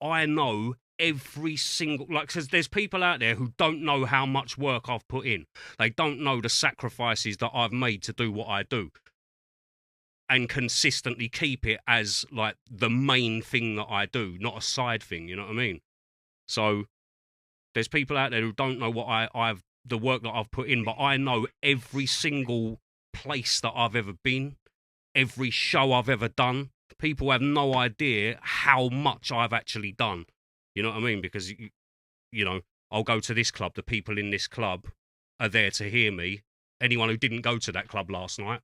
I know every single because there's people out there who don't know how much work I've put in. They don't know the sacrifices that I've made to do what I do, and consistently keep it as like the main thing that I do, not a side thing. You know what I mean? So there's people out there who don't know what I've the work that I've put in, but I know every single place that I've ever been, every show I've ever done. People have no idea how much I've actually done. You know what I mean? Because, you know, I'll go to this club. The people in this club are there to hear me. Anyone who didn't go to that club last night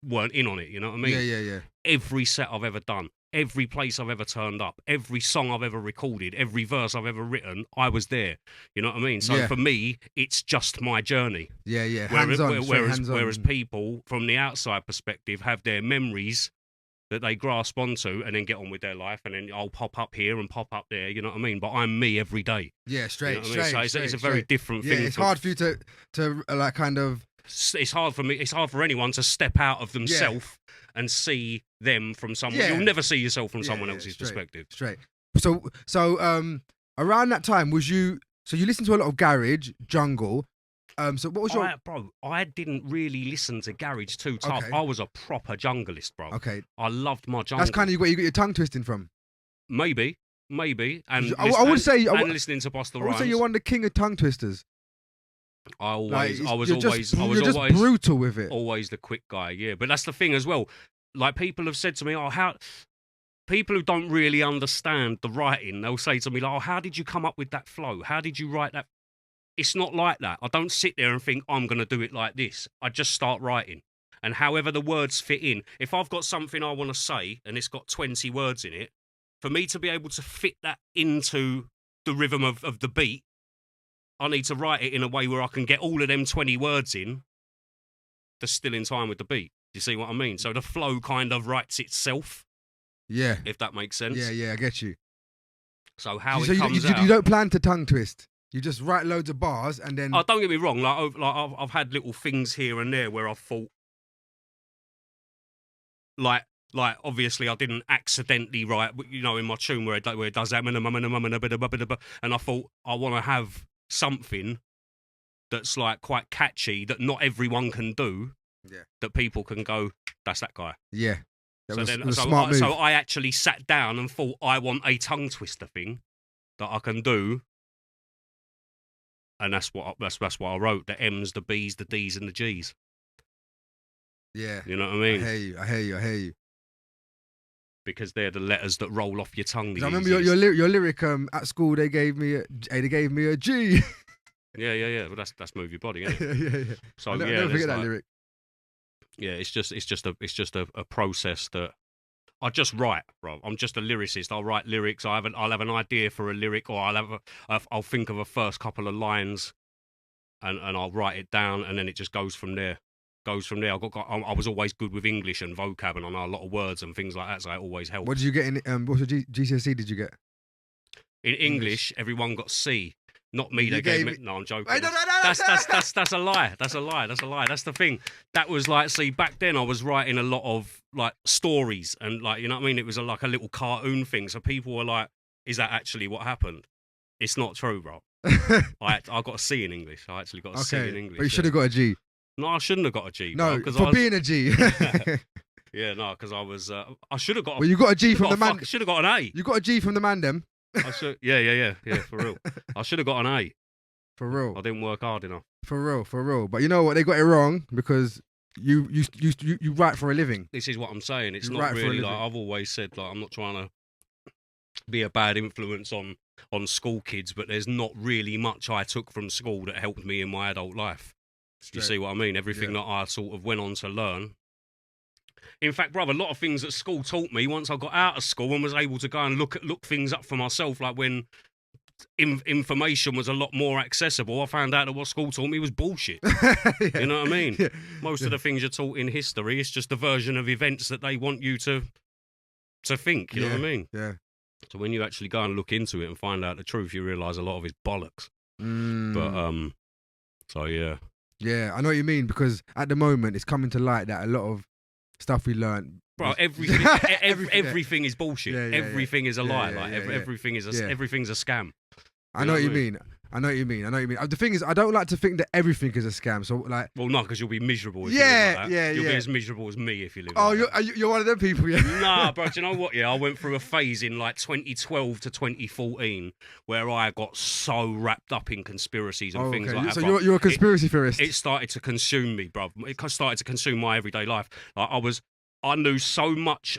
weren't in on it. You know what I mean? Yeah. Every set I've ever done. every place I've ever turned up, every song I've ever recorded, every verse I've ever written, I was there. You know what I mean? So Yeah. for me, it's just my journey. Yeah, yeah. Hands on. Whereas people from the outside perspective have their memories that they grasp onto and then get on with their life, and then I'll pop up here and pop up there. You know what I mean? But I'm me every day. Yeah, straight, you know what I mean? So it's a very straight. different Yeah, thing. it's hard for you to like kind of. It's hard for me. It's hard for anyone to step out of themselves and see them from someone. Yeah. You'll never see yourself from someone yeah, else's straight, perspective. Straight. So around that time was you? So you listened to a lot of garage, jungle. So what was your? I didn't really listen to garage too tough. Okay. I was a proper junglist, bro. Okay. I loved my jungle. That's kind of where you got your tongue twisting from. Maybe. And I would say listening to Busta Rhymes. I would say you're one of the king of tongue twisters. I was you're just brutal with it. Always the quick guy, yeah. But that's the thing as well. Like, people have said to me, people who don't really understand the writing, they'll say to me, like, how did you come up with that flow? How did you write that? It's not like that. I don't sit there and think, I'm going to do it like this. I just start writing. And however the words fit in, if I've got something I want to say and it's got 20 words in it, for me to be able to fit that into the rhythm of the beat, I need to write it in a way where I can get all of them 20 words in that's still in time with the beat. Do you see what I mean? So the flow kind of writes itself. Yeah. If that makes sense. Yeah, I get you. So how it comes out... You don't plan to tongue twist? You just write loads of bars and then... Oh, don't get me wrong. I've had little things here and there where I've thought... Like obviously I didn't accidentally write, you know, in my tune where it does that, and I thought I want to have something that's like quite catchy that not everyone can do. Yeah. That people can go, that's that guy. Yeah. So I actually sat down and thought, I want a tongue twister thing that I can do, and that's what I wrote: the M's, the B's, the D's, and the G's. Yeah. You know what I mean? I hear you. Because they're the letters that roll off your tongue. I remember your lyric at school. They gave me a G. Yeah. Well, that's move your body, isn't it? yeah. So I'll never forget that lyric. Yeah, it's just a process that I just write, bro. I'm just a lyricist. I'll write lyrics. I'll have an idea for a lyric, or I'll think of a first couple of lines, and I'll write it down, and then it just goes from there. I was always good with English and vocab, and I know a lot of words and things like that, so it always helped. What did you get in? What's your GCSE? Did you get in English? Everyone got C. Not me. They gave me. No, I'm joking. Wait, no. That's a lie. That's a lie. That's the thing. That was like, see, back then I was writing a lot of like stories and like, you know what I mean. It was like a little cartoon thing. So people were like, "Is that actually what happened?" It's not true, bro. I got a C in English. I actually got a C in English. But you should have got a G. No, I shouldn't have got a G. No, for being a G. Yeah, no, because I was. I should have got. Well, you got a G from the man. Should have got an A. You got a G from the man, them. Yeah, for real. I should have got an A. For real. I didn't work hard enough. For real. But you know what? They got it wrong because you write for a living. This is what I'm saying. It's not really like I've always said. Like, I'm not trying to be a bad influence on school kids, but there's not really much I took from school that helped me in my adult life. You see what I mean? Everything that I sort of went on to learn. In fact, brother, a lot of things that school taught me once I got out of school and was able to go and look things up for myself, like when information was a lot more accessible, I found out that what school taught me was bullshit. You know what I mean? Yeah. Most of the things you're taught in history, it's just a version of events that they want you to think. You know what I mean? Yeah. So when you actually go and look into it and find out the truth, you realise a lot of it's bollocks. But so yeah. Yeah, I know what you mean, because at the moment it's coming to light that a lot of stuff we learned. Bro, everything is bullshit. Everything is a lie. Everything's a scam. I know what you mean. The thing is, I don't like to think that everything is a scam. So like, well, no, because you'll be miserable. If you live like that. You'll be as miserable as me if you live. Oh, you're one of them people, yeah. Nah, bro. Do you know what? Yeah, I went through a phase in like 2012 to 2014 where I got so wrapped up in conspiracies and things like that. So you're a conspiracy theorist. It started to consume me, bro. It started to consume my everyday life. Like I knew so much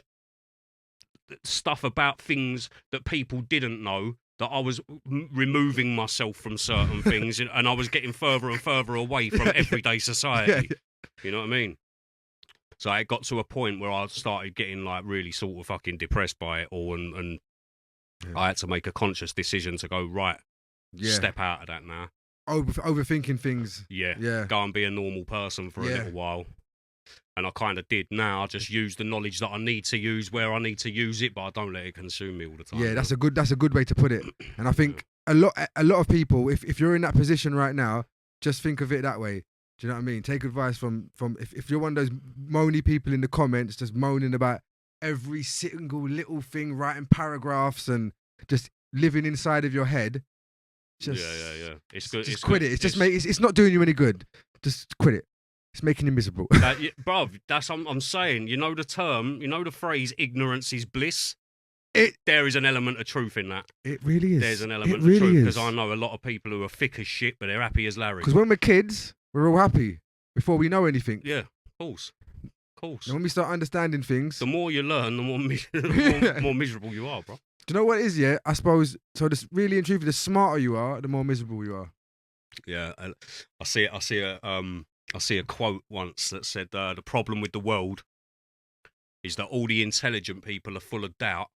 stuff about things that people didn't know, that I was removing myself from certain things, and I was getting further and further away from everyday society. You know what I mean? So it got to a point where I started getting like really sort of fucking depressed by it all, and I had to make a conscious decision to go, right, step out of that now. Overthinking things. Yeah. Go and be a normal person for a little while. And I kind of did. Now I just use the knowledge that I need to use where I need to use it, but I don't let it consume me all the time. Yeah, that's a good way to put it. And I think a lot of people, if you're in that position right now, just think of it that way. Do you know what I mean? Take advice from if you're one of those moany people in the comments, just moaning about every single little thing, writing paragraphs and just living inside of your head. Just, yeah. It's good. Just quit it. It's not doing you any good. Just quit it. It's making you miserable. Bruv, that's what I'm saying. You know the term, you know the phrase, ignorance is bliss? There is an element of truth in that. It really is. There's an element of truth, because I know a lot of people who are thick as shit, but they're happy as Larry. Because when we're kids, we're all happy before we know anything. Yeah, of course. And when we start understanding things... The more you learn, the more miserable you are, bro. Do you know what it is, yeah? I suppose, so really and truthfully, the smarter you are, the more miserable you are. Yeah, I see a quote once that said, the problem with the world is that all the intelligent people are full of doubt,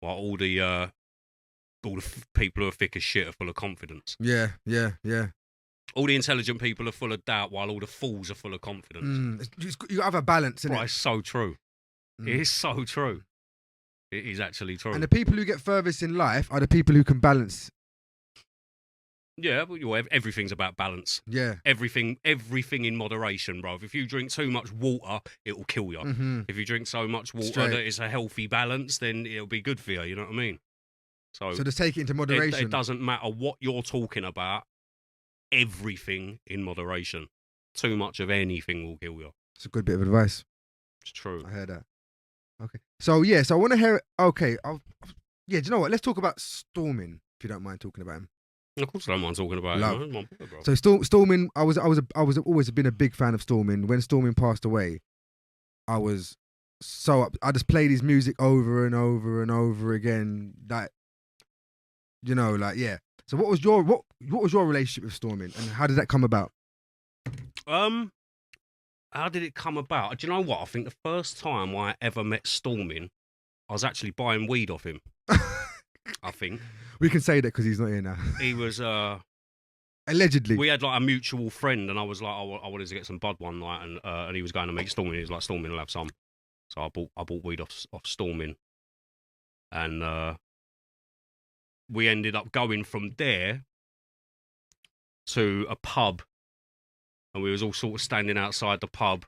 while all the people who are thick as shit are full of confidence. Yeah. All the intelligent people are full of doubt, while all the fools are full of confidence. You have a balance, innit? Right, it's so true. It is so true. It is actually true. And the people who get furthest in life are the people who can balance. Yeah, well, everything's about balance. Yeah. Everything in moderation, bro. If you drink too much water, it will kill you. Mm-hmm. If you drink so much water that it's a healthy balance, then it'll be good for you. You know what I mean? So just take it into moderation. It doesn't matter what you're talking about. Everything in moderation. Too much of anything will kill you. It's a good bit of advice. It's true. I heard that. Okay. So I want to hear. Okay. Do you know what? Let's talk about Stormin, if you don't mind talking about him. Of course, I don't mind talking about it. No, bro. So Stormin, I was always been a big fan of Stormin. When Stormin passed away, I was so up. I just played his music over and over and over again. Like, So what was your relationship with Stormin, and how did that come about? How did it come about? Do you know what? I think the first time I ever met Stormin, I was actually buying weed off him. I think. We can say that because he's not here now. He was... Allegedly. We had like a mutual friend, and I was like, I wanted to get some bud one night, and he was going to meet Stormin. He was like, Stormin will have some. So I bought weed off Stormin. And we ended up going from there to a pub. And we was all sort of standing outside the pub.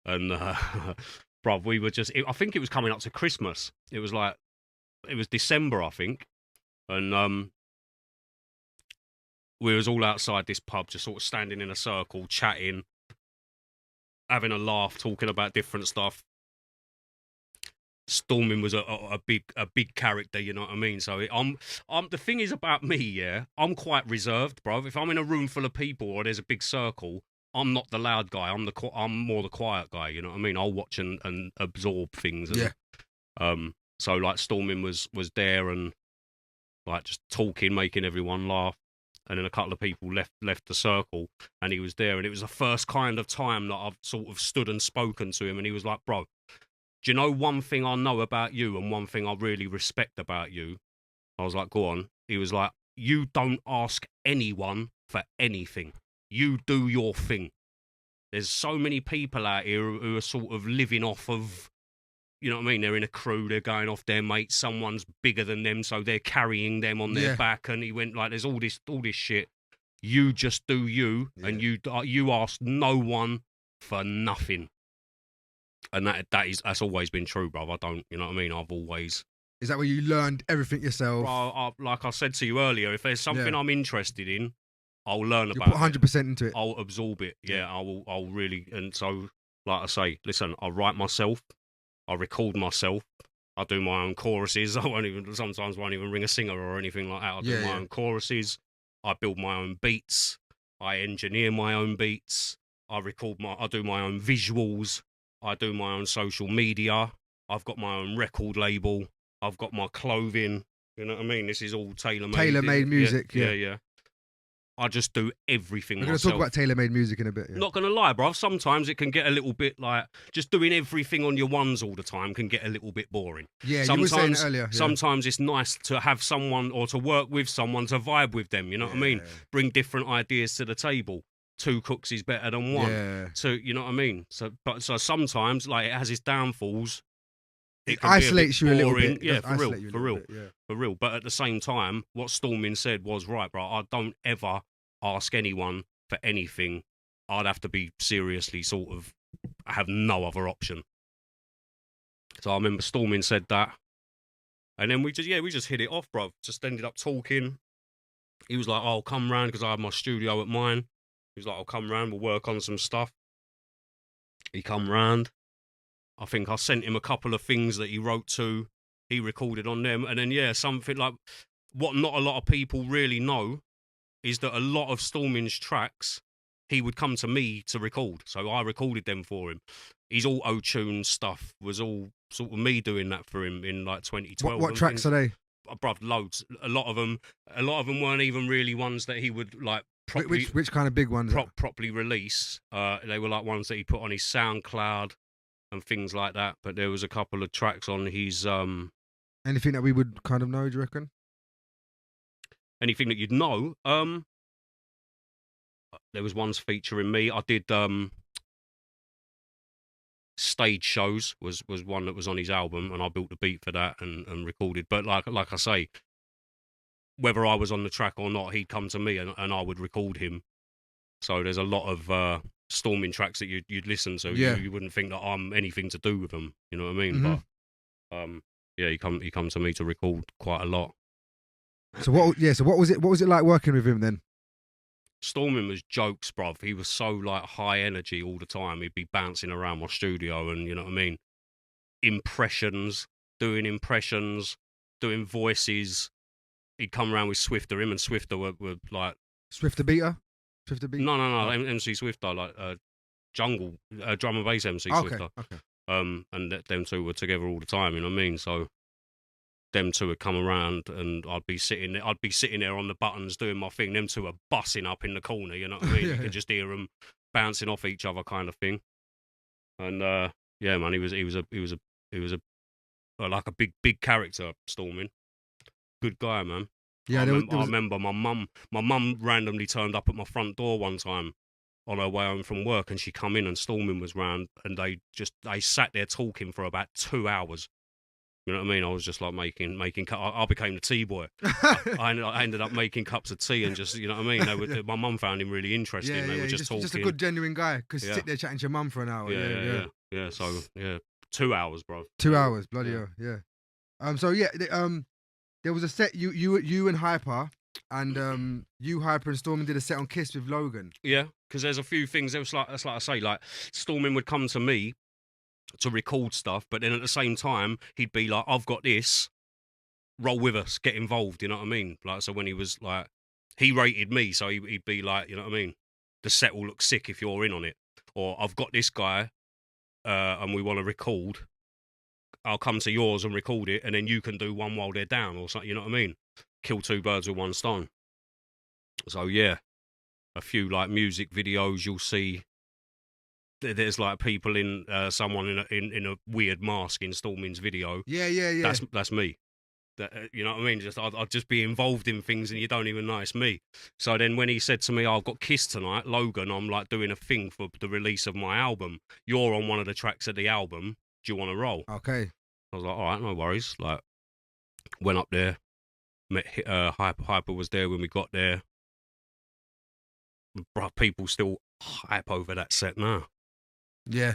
And, bruv, we were just... I think it was coming up to Christmas. It was December, I think. And we was all outside this pub, just sort of standing in a circle, chatting, having a laugh, talking about different stuff. Stormin was a big character, you know what I mean? So the thing is about me, yeah, I'm quite reserved, bro. If I'm in a room full of people or there's a big circle, I'm not the loud guy. I'm more the quiet guy, you know what I mean? I'll watch and absorb things. And, so like Stormin was there and like just talking, making everyone laugh. And then a couple of people left the circle, and he was there. And it was the first kind of time that I've sort of stood and spoken to him. And he was like, bro, do you know one thing I know about you and one thing I really respect about you? I was like, go on. He was like, you don't ask anyone for anything. You do your thing. There's so many people out here who are sort of living off of, you know what I mean? They're in a crew, they're going off their mates, someone's bigger than them, so they're carrying them on their back. And he went like, there's all this shit. You just do you, and you ask no one for nothing. And that's always been true, bro. I don't, you know what I mean? I've always... Is that where you learned everything yourself? Bro, like I said to you earlier, if there's something I'm interested in, I'll learn about it. You'll put 100% into it. I'll absorb it. Yeah, I'll really... And so, like I say, listen, I write myself. I record myself. I do my own choruses. Sometimes won't even ring a singer or anything like that. I do my own choruses. I build my own beats. I engineer my own beats. I do my own visuals. I do my own social media. I've got my own record label. I've got my clothing. You know what I mean? This is all tailor-made. Tailor-made music. Yeah. I just do everything We're going to myself. talk about tailor-made music in a bit. Yeah. Not gonna lie, bro. Sometimes it can get a little bit like just doing everything on your ones all the time can get a little bit boring. Yeah, sometimes, you were saying it earlier. Yeah. Sometimes it's nice to have someone or to work with someone to vibe with them. You know what I mean? Bring different ideas to the table. 2 cooks is better than 1. Yeah. So you know what I mean. So sometimes like it has its downfalls. It can isolates be a bit you a little boring. bit. Yeah, for real. Yeah. For real. But at the same time, what Stormin said was right, bro. I don't ever ask anyone for anything. I'd have to be seriously sort of, I have no other option. So I remember Stormin said that. And then we just hit it off, bro. Just ended up talking. He was like, oh, come round, because I had my studio at mine. He was like, I'll come round, we'll work on some stuff. He come round. I think I sent him a couple of things that he wrote to. He recorded on them. And then, something like what not a lot of people really know is that a lot of Stormin's tracks, he would come to me to record. So I recorded them for him. His auto-tune stuff was all sort of me doing that for him in like 2012. What tracks are they? Bruv, loads. A lot of them weren't even really ones that he would like properly, which kind of big ones? Properly release. They were like ones that he put on his SoundCloud and things like that. But there was a couple of tracks on his Anything that we would kind of know, do you reckon? Anything that you'd know. There was ones featuring me. I did stage shows was one that was on his album, and I built the beat for that and recorded. But like I say, whether I was on the track or not, he'd come to me and I would record him. So there's a lot of Stormin tracks that you'd listen to. Yeah. You wouldn't think that I'm anything to do with them. You know what I mean? Mm-hmm. But he come to me to record quite a lot. So what was it like working with him then? Stormin was jokes, bruv. He was so like high energy all the time. He'd be bouncing around my studio, and you know what I mean. Doing voices. He'd come around with Swifter. Him and Swifter were like Swifter beater. No. MC Swifter, like jungle drum and bass MC Swifter. Okay. And them two were together all the time. You know what I mean? So them two would come around, and I'd be sitting there on the buttons doing my thing. Them two are bussing up in the corner. You know what I mean? You could just hear them bouncing off each other, kind of thing. And man, he was like a big character, Stormin. Good guy, man. Yeah, I remember my mum randomly turned up at my front door one time on her way home from work, and she come in and Stormin was round, and they sat there talking for about 2 hours. You know what I mean? I was just like making. I became the tea boy. I ended up making cups of tea and just, you know what I mean. My mum found him really interesting. They were just talking. Just a good, genuine guy. Because sit there chatting to your mum for an hour. Yeah. So 2 hours, bro. 2 hours, bloody hell. Yeah. So yeah, there was a set. You and Hyper, and you, Hyper, and Stormin did a set on Kiss with Logan. Yeah, because there's a few things. That's like I say, like Stormin would come to me to record stuff, but then at the same time he'd be like, I've got this, roll with us, get involved, you know what I mean? Like, so when he was like, he rated me, so he'd be like, you know what I mean, the set will look sick if you're in on it, or I've got this guy and we want to record, I'll come to yours and record it, and then you can do one while they're down or something, you know what I mean? Kill 2 birds with 1 stone. So yeah, a few like music videos you'll see. There's like people in someone in a weird mask in Stormin's video. Yeah. That's me. You know what I mean? I'd just be involved in things and you don't even know it's me. So then when he said to me, I've got Kiss tonight, Logan, I'm like doing a thing for the release of my album. You're on one of the tracks of the album. Do you want to roll? Okay. I was like, all right, no worries. Like, went up there, met Hyper was there when we got there. Bruh, people still hype over that set now. Yeah.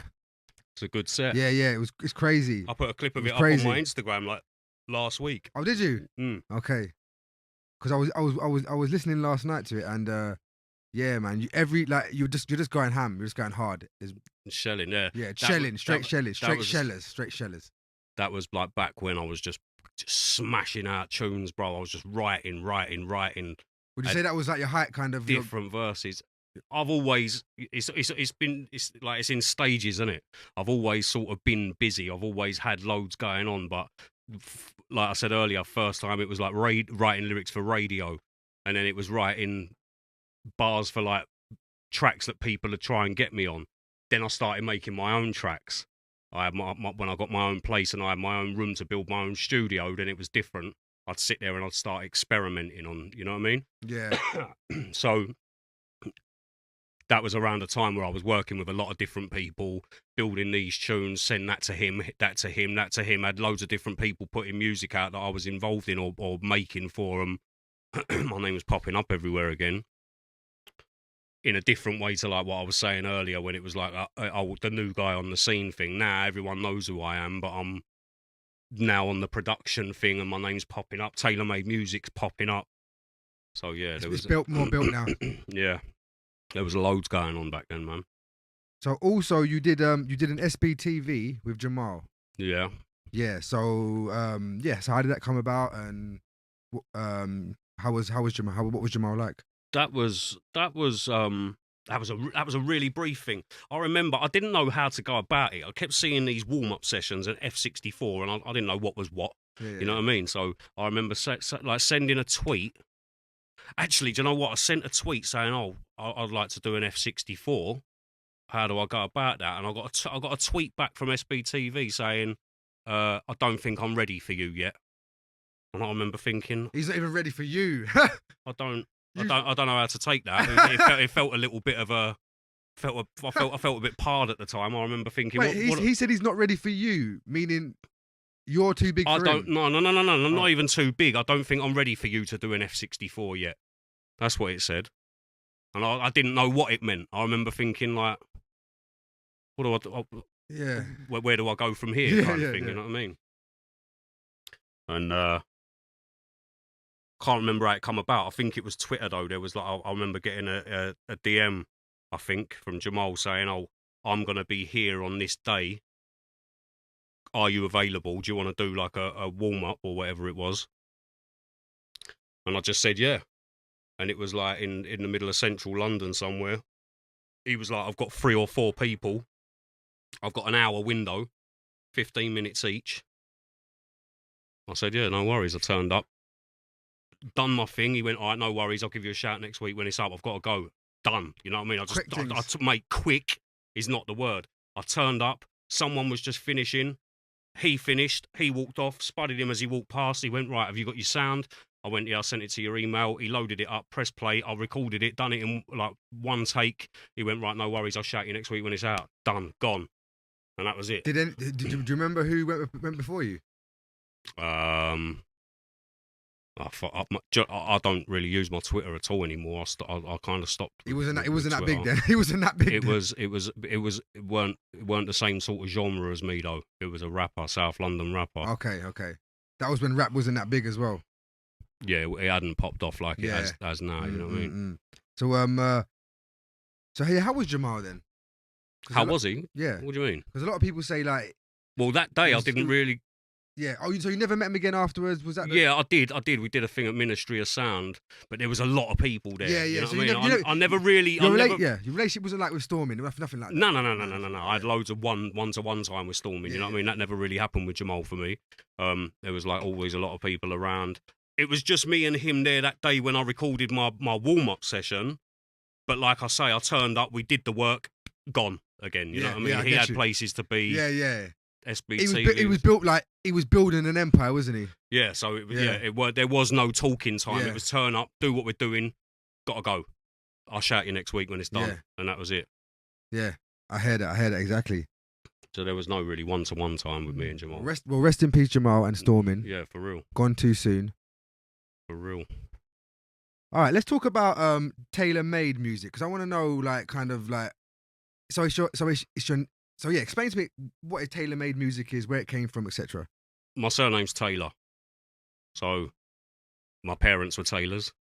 It's a good set. Yeah, it's crazy. I put a clip of it up crazy. on my Instagram like last week. Oh, did you? Okay. Because I was listening last night to it, and yeah, man, you're just going ham. You're just going hard. Shelling, yeah. Yeah, straight shellers. That was like back when I was just smashing out tunes, bro. I was just writing. Would you say that was like your height, kind of different verses? I've always it's in stages, isn't it? I've always sort of been busy. I've always had loads going on, but like I said earlier, first time it was like writing lyrics for radio, and then it was writing bars for like tracks that people would try and get me on. Then I started making my own tracks. I had when I got my own place and I had my own room to build my own studio, then it was different. I'd sit there and I'd start experimenting on, you know what I mean? Yeah. So that was around a time where I was working with a lot of different people, building these tunes, send that to him, that to him, that to him. Had loads of different people putting music out that I was involved in or making for them. My name was popping up everywhere again. In a different way to like what I was saying earlier when it was like, the new guy on the scene thing. Now everyone knows who I am, but I'm now on the production thing and my name's popping up. Tailor-made music's popping up. So yeah, It's built now. Yeah, there was loads going on back then, man. So also you did an SBTV with Jamal. Yeah. Yeah. So so how did that come about, and how was Jamal? What was Jamal like? That was a really brief thing. I remember I didn't know how to go about it. I kept seeing these warm-up sessions at F64 and I didn't know what was what. You know what I mean? So I remember like sending a tweet. Actually, do you know what? I sent a tweet saying, "Oh, I'd like to do an F64. How do I go about that?" And I got a tweet back from SBTV saying, "I don't think I'm ready for you yet." And I remember thinking, he's not even ready for you. I don't know how to take that. It felt a little bit of a. I felt a bit parred at the time. I remember thinking, wait, he said he's not ready for you, meaning you're too big for him. No. I'm not even too big. I don't think I'm ready for you to do an F64 yet. That's what it said, and I didn't know what it meant. I remember thinking like, what do I? Yeah. Where do I go from here? Kind of thing. You know what I mean? And can't remember how it come about. I think it was Twitter though. There was like I remember getting a DM, I think, from Jamal saying, "Oh, I'm gonna be here on this day. Are you available? Do you want to do like a warm up or whatever it was?" And I just said yeah. And it was like in the middle of central London somewhere. He was like, "I've got 3 or 4 people. I've got an hour window, 15 minutes each." I said, "Yeah, no worries." I turned up. Done my thing. He went, "All right, no worries. I'll give you a shout next week when it's up. I've got to go." Done. You know what I mean? Mate, quick is not the word. I turned up. Someone was just finishing. He finished. He walked off. Spotted him as he walked past. He went, "Right, have you got your sound?" I went, "Yeah, I sent it to your email." He loaded it up, pressed play. I recorded it, done it in like one take. He went, "Right, no worries. I'll shout you next week when it's out." Done. Gone. And that was it. Do you remember who went before you? I don't really use my Twitter at all anymore. I kind of stopped. It wasn't that big then. It wasn't that big. It weren't the same sort of genre as me though. It was a rapper, South London rapper. Okay. That was when rap wasn't that big as well. Yeah, it hadn't popped off like it has now. You know what I mean? So hey, how was Jamal then? How was he? Yeah. What do you mean? Because a lot of people say like. Well, that day I didn't really. Yeah. Oh, so you never met him again afterwards? Was that? Yeah, I did. We did a thing at Ministry of Sound, but there was a lot of people there. Yeah. You know So what I mean? I never really. Your relationship wasn't like with Storming. Nothing like that. No. I had loads of one-to-one time with Storming. You know what I mean? That never really happened with Jamal for me. There was like always a lot of people around. It was just me and him there that day when I recorded my warm-up session. But like I say, I turned up, we did the work, gone again. You know what I mean? Yeah, he had places to be. Yeah. SBT. He was built like he was building an empire, wasn't he? Yeah. So there was no talking time. Yeah. It was turn up, do what we're doing, gotta go. I'll shout you next week when it's done, and that was it. Yeah, I heard it exactly. So there was no really one-to-one time with me and Jamal. Rest in peace, Jamal and Storming. Yeah, for real. Gone too soon. For real. All right, let's talk about tailor-made music because I want to know, like, kind of like, explain to me what tailor-made music is, where it came from, etc. My surname's Taylor, so my parents were tailors.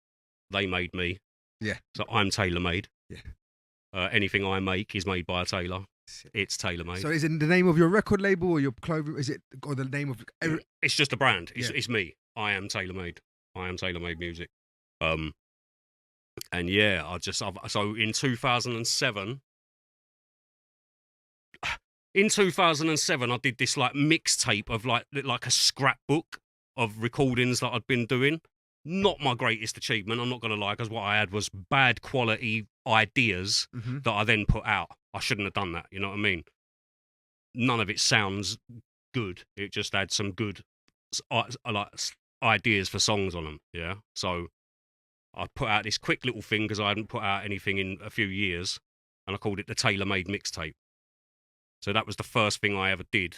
They made me. Yeah. So I'm tailor-made. Yeah. Anything I make is made by a tailor. It's tailor-made. So is it the name of your record label or your clothing? Is it or the name of? It's just a brand. It's me. I am tailor-made. I am tailor-made music. And yeah, so in 2007. In 2007, I did this like mixtape of like a scrapbook of recordings that I'd been doing. not my greatest achievement, I'm not going to lie, because what I had was bad quality ideas that I then put out. I shouldn't have done that, you know what I mean? None of it sounds good. It just had some good ideas for songs on them, yeah? So I put out this quick little thing because I hadn't put out anything in a few years, and I called it the Tailor-Made Mixtape. So that was the first thing I ever did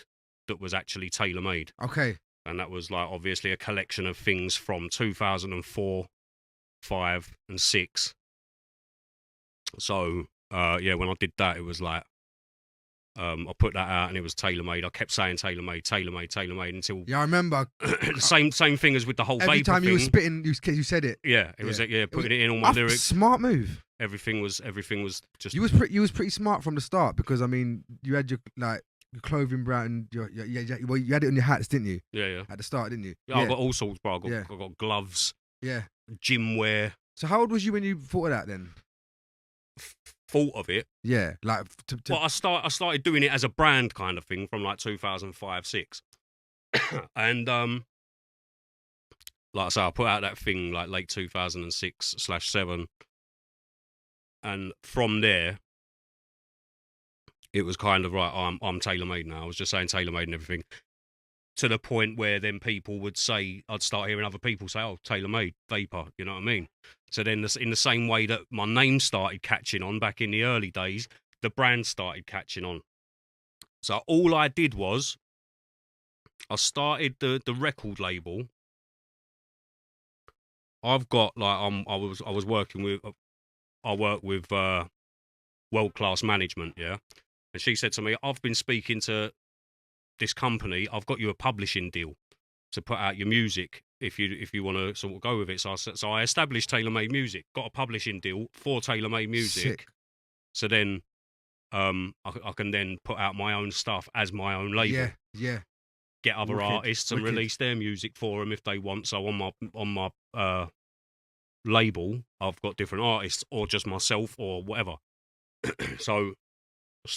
that was actually tailor-made. Okay. And that was like obviously a collection of things from 2004, 5 and 6. So yeah, when I did that, it was like I put that out and it was tailor-made. I kept saying tailor-made until Yeah, I remember. same thing as with the whole Every Vapour time thing. you were spitting, you said it. Yeah, it was putting it in all my lyrics. Smart move. Everything was just. You was pretty smart from the start, because I mean, you had your clothing brand, you had it on your hats, didn't you? Yeah. At the start, didn't you? Yeah, I got all sorts, bro. I got gloves. Yeah. Gym wear. So how old was you when you thought of that then? Thought of it. Yeah, like. Well, I started doing it as a brand kind of thing from like 2005, 6, and like I say, I put out that thing like late 2006/7, and from there, it was kind of right. I'm tailor-made now. I was just saying tailor-made and everything, to the point where then people would say, I'd start hearing other people say, "Oh, tailor-made Vapour," you know what I mean? So then, in the same way that my name started catching on back in the early days, the brand started catching on. So all I did was, I started the record label. I've got like I was working with, I work with World Class Management, yeah, and she said to me, "I've been speaking to this company. I've got you a publishing deal to put out your music if you want to sort of go with it." So I established Tailor-Made Music, got a publishing deal for Tailor-Made Music. Sick. So then I can then put out my own stuff as my own label. Yeah. Get other artists and wicked. release their music for them if they want. So on my label, I've got different artists or just myself or whatever. So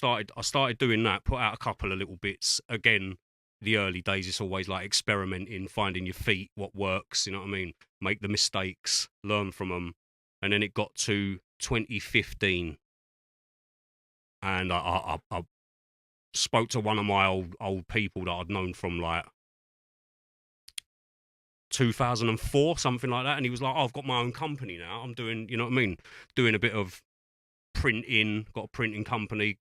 I started doing that, put out a couple of little bits. Again, the early days, it's always like experimenting, finding your feet, what works, you know what I mean? Make the mistakes, learn from them. And then it got to 2015. And I spoke to one of my old people that I'd known from like 2004, something like that. And he was like, "Oh, I've got my own company now. I'm doing, you know what I mean? Doing a bit of printing, got a printing company,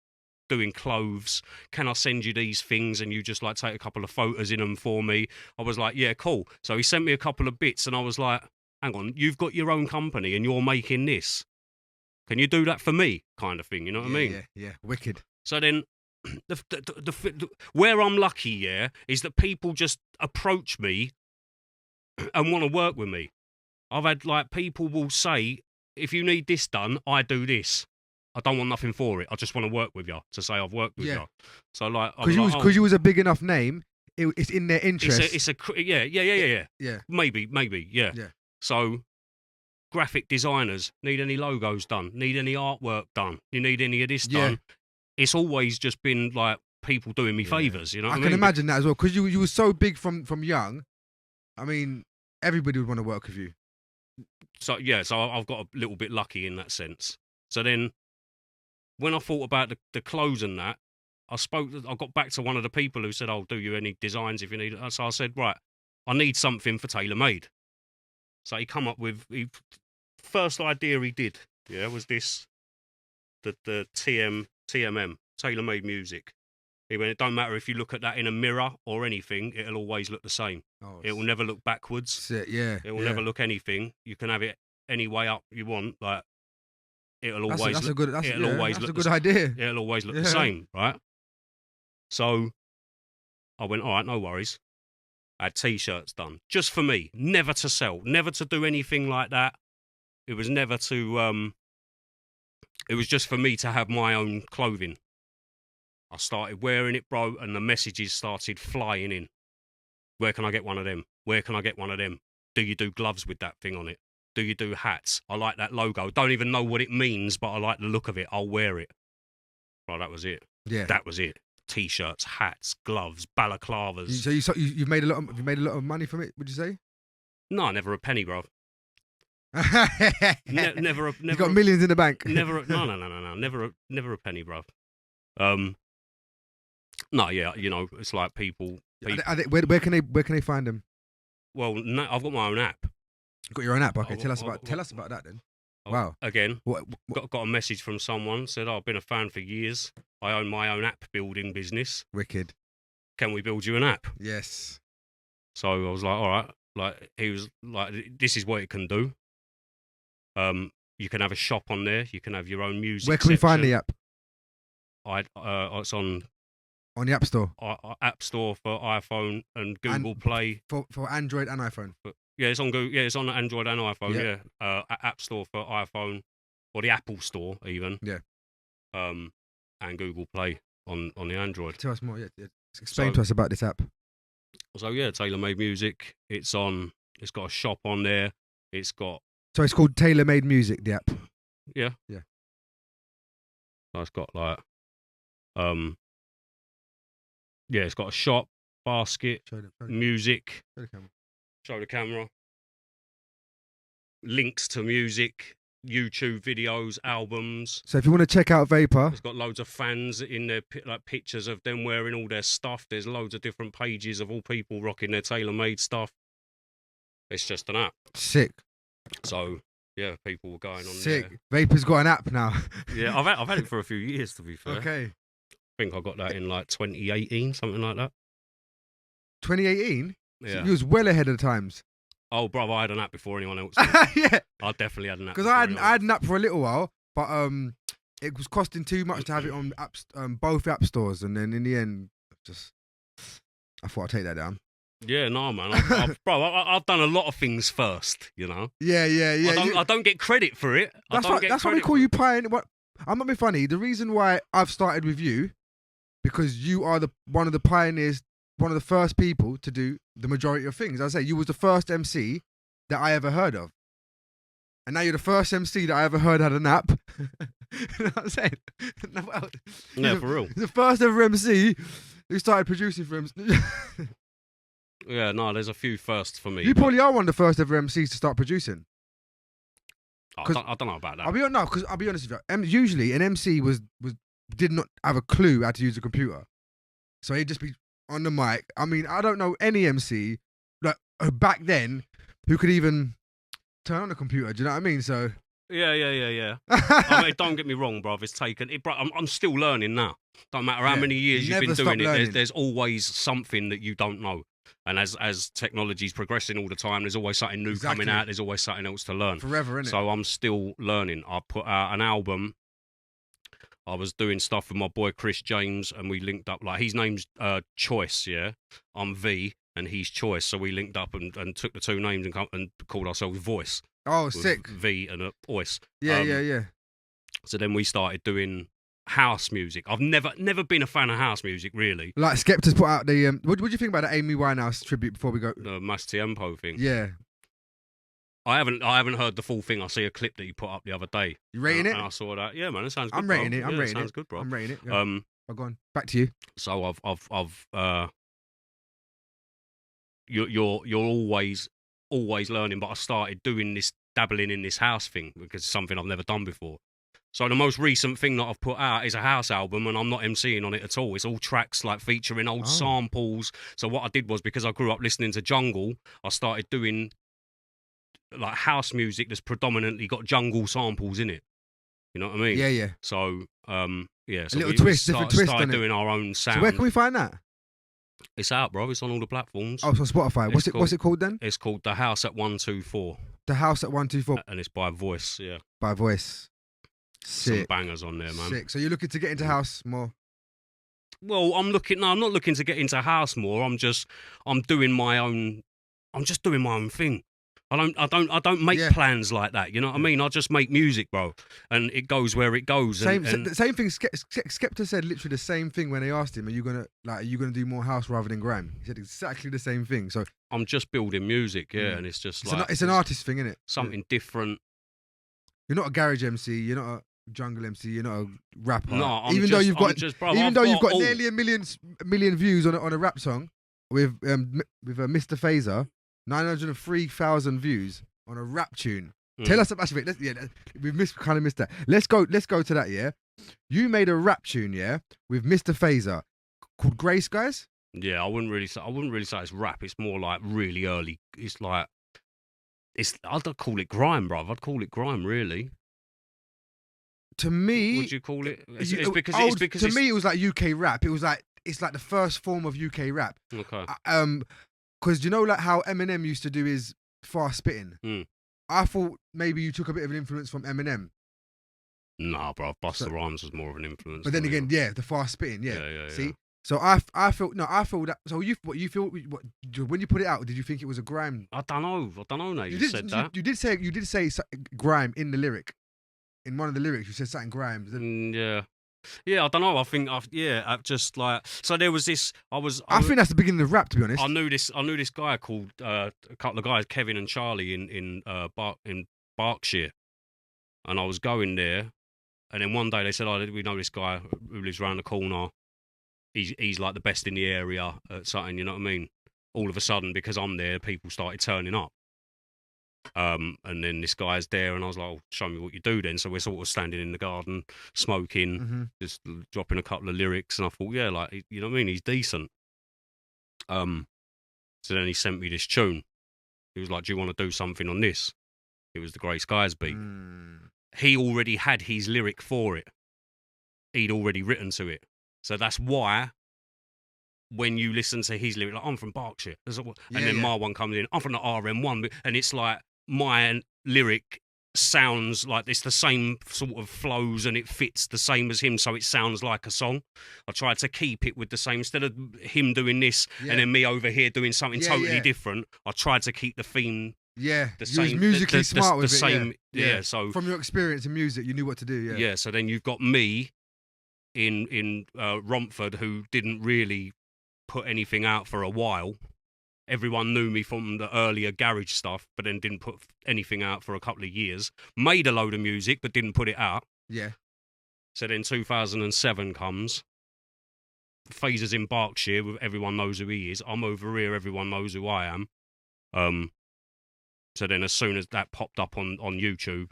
doing clothes. Can I send you these things and you just like take a couple of photos in them for me?" I was like, "Yeah, cool." So he sent me a couple of bits and I was like, "Hang on, you've got your own company and you're making this. Can you do that for me?" Kind of thing, you know what I mean? Yeah, wicked. So then, where I'm lucky, yeah, is that people just approach me and want to work with me. I've had like people will say, "If you need this done, I do this. I don't want nothing for it. I just want to work with you to say I've worked with you." So like, because you was a big enough name, it's in their interest. Yeah. Maybe, yeah. So, graphic designers need any logos done, need any artwork done, you need any of this done. It's always just been like people doing me favors, you know what I mean? I can imagine that as well, because you were so big from young. I mean, everybody would want to work with you. So yeah, so I've got a little bit lucky in that sense. So then, when I thought about the clothes and that, I got back to one of the people who said, "I'll do you any designs if you need it." So I said, "Right, I need something for tailor-made." So he come up with first idea he did, was this, the TMM, Tailor-Made Music. He went, "It don't matter if you look at that in a mirror or anything, it'll always look the same. It will never look backwards. It will never look anything. You can have it any way up you want, like it'll always look the idea. It'll always look the same, right?" So I went, "All right, no worries." I had T-shirts done just for me, never to sell, never to do anything like that. It was never to. It was just for me to have my own clothing. I started wearing it, bro, and the messages started flying in. "Where can I get one of them? Where can I get one of them? Do you do gloves with that thing on it? Do you do hats? I like that logo. Don't even know what it means, but I like the look of it. I'll wear it." Bro, that was it. Yeah, that was it. T-shirts, hats, gloves, balaclavas. So you've made a lot. Have you made a lot of money from it? Would you say? No, never a penny, bro. Never He's got millions in the bank. no, never a penny, bro. No, yeah, you know, it's like people. Where can they find them? Well, no, I've got my own app. You've got your own app. Okay, tell us about that then. Wow. Again, got a message from someone, said, I've been a fan for years. I own my own app building business. Wicked. Can we build you an app? Yes. So I was like, all right. Like, he was like, this is what it can do. You can have a shop on there. You can have your own music. Where can we find the app? It's on the App Store. App Store for iPhone and Google Play for Android and iPhone. Yeah, it's on Google. Yeah, it's on Android and iPhone. Yeah. Yeah, App Store for iPhone, or the Apple Store even. Yeah. And Google Play on the Android. Tell us more. Yeah. Explain to us about this app. So yeah, Tailor Made Music. It's got a shop on there. So it's called Tailor Made Music, the app. Yeah. Yeah. So it's got like, yeah, it's got a shop, basket, music. Show the camera. Links to music, YouTube videos, albums. So if you want to check out Vapour, it's got loads of fans in there, like pictures of them wearing all their stuff. There's loads of different pages of all people rocking their tailor-made stuff. It's just an app. Sick. So yeah, people were going on. Sick. There. Vapour's got an app now. Yeah, I've had it for a few years, to be fair. Okay. I think I got that in like 2018, something like that. 2018? Yeah. So you was well ahead of the times. Oh, brother, I had an app before anyone else. Yeah. I definitely had an app. Because I had an app for a little while, but it was costing too much to have it on both app stores, and then in the end, I thought I'd take that down. Yeah, no, man. I've done a lot of things first, you know. Yeah. I don't get credit for it. That's why we call you pioneer. I'm not being funny. The reason why I've started with you, because you are one of the pioneers, one of the first people to do the majority of things. I say you was the first MC that I ever heard of, and now you're the first MC that I ever heard had an app. You know what I'm saying? Yeah, for real. The first ever MC who started producing for him. Yeah, no, there's a few firsts for me. You probably are one of the first ever MCs to start producing. I don't know about that. I'll be honest with you. Usually an MC did not have a clue how to use a computer, so he'd just be on the mic. I mean, I don't know any MC like back then who could even turn on a computer. Do you know what I mean? So yeah. I mean, don't get me wrong, bruv. It's taken. I'm still learning now. Don't matter how many years you've been doing it. There's always something that you don't know. And as technology's progressing all the time, there's always something new coming out. There's always something else to learn. Forever, innit? So I'm still learning. I put out an album. I was doing stuff with my boy Chris James, and we linked up. Like, his name's Choice, yeah. I'm V, and he's Choice. So we linked up and took the two names and called ourselves Voice. Oh, sick. V and Voice. Yeah. So then we started doing house music. I've never been a fan of house music, really. Like Skepta's put out the what do you think about the Amy Winehouse tribute before we go? The Mas Tiempo thing. Yeah. I haven't heard the full thing. I see a clip that he put up the other day. You rating it? And I saw that. Yeah, man, it sounds good. I'm rating it. I'm rating it. Sounds good, bro. I'm rating it. Yeah. Go on. Back to you. So I've you're always learning, but I started doing this, dabbling in this house thing because it's something I've never done before. So the most recent thing that I've put out is a house album, and I'm not MCing on it at all. It's all tracks like featuring old samples. So what I did was, because I grew up listening to jungle, I started doing like house music that's predominantly got jungle samples in it. You know what I mean? Yeah. So yeah, so a little twist, different twist on it. Started doing our own sound. So where can we find that? It's out, bro. It's on all the platforms. Oh, it's on Spotify. What's it called then? It's called The House at 124. The House at 124. And it's by Voice, yeah. By Voice. Sick. Some bangers on there, man. Sick. So you're looking to get into house more? Well, I'm not looking to get into house more. I'm just doing my own thing. I don't make plans like that. You know what I mean? I just make music, bro, and it goes where it goes. Same thing. Skepta said literally the same thing when they asked him, "Are you gonna do more house rather than grime?" He said exactly the same thing. So I'm just building music, and it's just it's an artist thing, isn't it? Something different. You're not a garage MC. You're not a jungle MC. You're not a rapper. No, even though you've got all... nearly a million views on a rap song with Mr. Phaser, 903,000 views on a rap tune. Tell us about it. We've kind of missed that. Let's go to that. Yeah, you made a rap tune, yeah, with Mr. Phaser called Grey Skies. Yeah, I wouldn't really say it's rap. It's more like really early. It's like I'd call it grime, bruv. I'd call it grime, really. To me, would you call it? It's because to me it was like UK rap. It's like the first form of UK rap. Okay. Because you know like how Eminem used to do his fast spitting. I thought maybe you took a bit of an influence from Eminem. Nah, bro. Busta Rhymes was more of an influence. But then again, yeah, the fast spitting, yeah. See, yeah. so I feel that. So you feel when you put it out? Did you think it was a grime? I don't know. No, you said that. You did say grime in the lyric. In one of the lyrics, you said something grime. Yeah, I don't know. I think I've just like so. There was this. I think that's the beginning of rap. To be honest, I knew this guy called a couple of guys, Kevin and Charlie, in Berkshire, and I was going there, and then one day they said, "Oh, we know this guy who lives around the corner. He's like the best in the area at something." You know what I mean? All of a sudden, because I'm there, people started turning up. And then this guy's there, and I was like, oh, show me what you do then. So we're sort of standing in the garden, smoking, just dropping a couple of lyrics, and I thought, yeah, like, you know what I mean? He's decent. So then he sent me this tune. He was like, do you want to do something on this? It was the Grey Skies beat. He already had his lyric for it. He'd already written to it. So that's why when you listen to his lyric, like, I'm from Berkshire, my one comes in, I'm from the RM1, and it's like, my lyric sounds like it's the same sort of flows and it fits the same as him, so it sounds like a song. I tried to keep it with the same, instead of him doing this and then me over here doing something totally different. I tried to keep the theme. Yeah, the you was musically smart with the it. Same, yeah. So from your experience in music, you knew what to do. Yeah. Yeah. So then you've got me in Romford, who didn't really put anything out for a while. Everyone knew me from the earlier garage stuff, but then didn't put anything out for a couple of years. Made a load of music, but didn't put it out. Yeah. So then 2007 comes. Phaser's in Berkshire, everyone knows who he is. I'm over here, everyone knows who I am. So then as soon as that popped up on YouTube.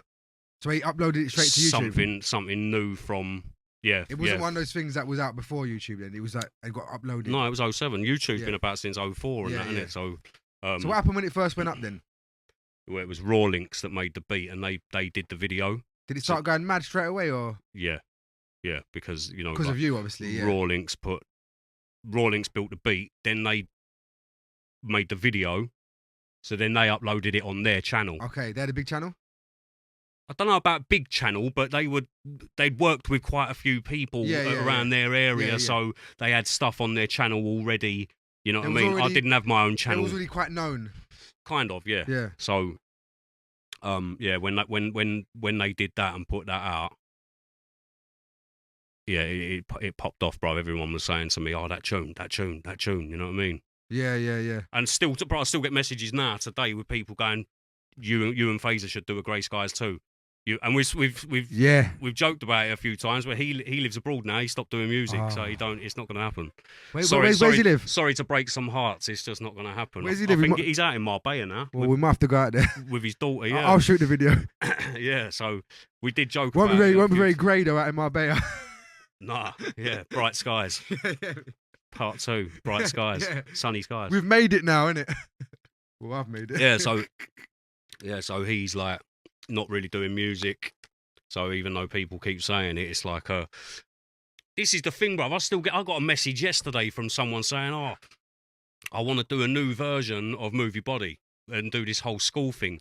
So he uploaded it straight to YouTube? Something new from... Yeah, it wasn't one of those things that was out before YouTube. Then it was like it got uploaded. No, it was 07. YouTube's been about since 04, and isn't it? So what happened when it first went up then? Well, it was Raw Links that made the beat, and they did the video. Did it start going mad straight away, or? Yeah, because because of you, obviously. Yeah. Raw Links built the beat, then they made the video, so then they uploaded it on their channel. Okay, they had a big channel. I don't know about big channel, but they'd worked with quite a few people around their area, so they had stuff on their channel already. You know what I mean? I didn't have my own channel. It was really quite known. Kind of, yeah. Yeah. So, when they did that and put that out, yeah, it popped off, bro. Everyone was saying to me, "Oh, that tune." You know what I mean? Yeah. And still, bro, I still get messages now today with people going, "You and Phaser should do a Grey Skies too." We've joked about it a few times, but he lives abroad now. He stopped doing music, so it's not going to happen. Wait, where's he live? Sorry to break some hearts. It's just not going to happen. Where's he live? I think he's out in Marbella now. Well, we might have to go out there with his daughter. Yeah, I'll shoot the video. Yeah, so we did joke. Won't be very grey though out in Marbella. Nah, yeah, Bright Skies. Part 2, Bright Skies, Sunny Skies. We've made it now, innit? Well, I've made it. So he's like not really doing music. So even though people keep saying it, it's like this is the thing, bruv. I got a message yesterday from someone saying, "Oh, I want to do a new version of Movie Body and do this whole school thing."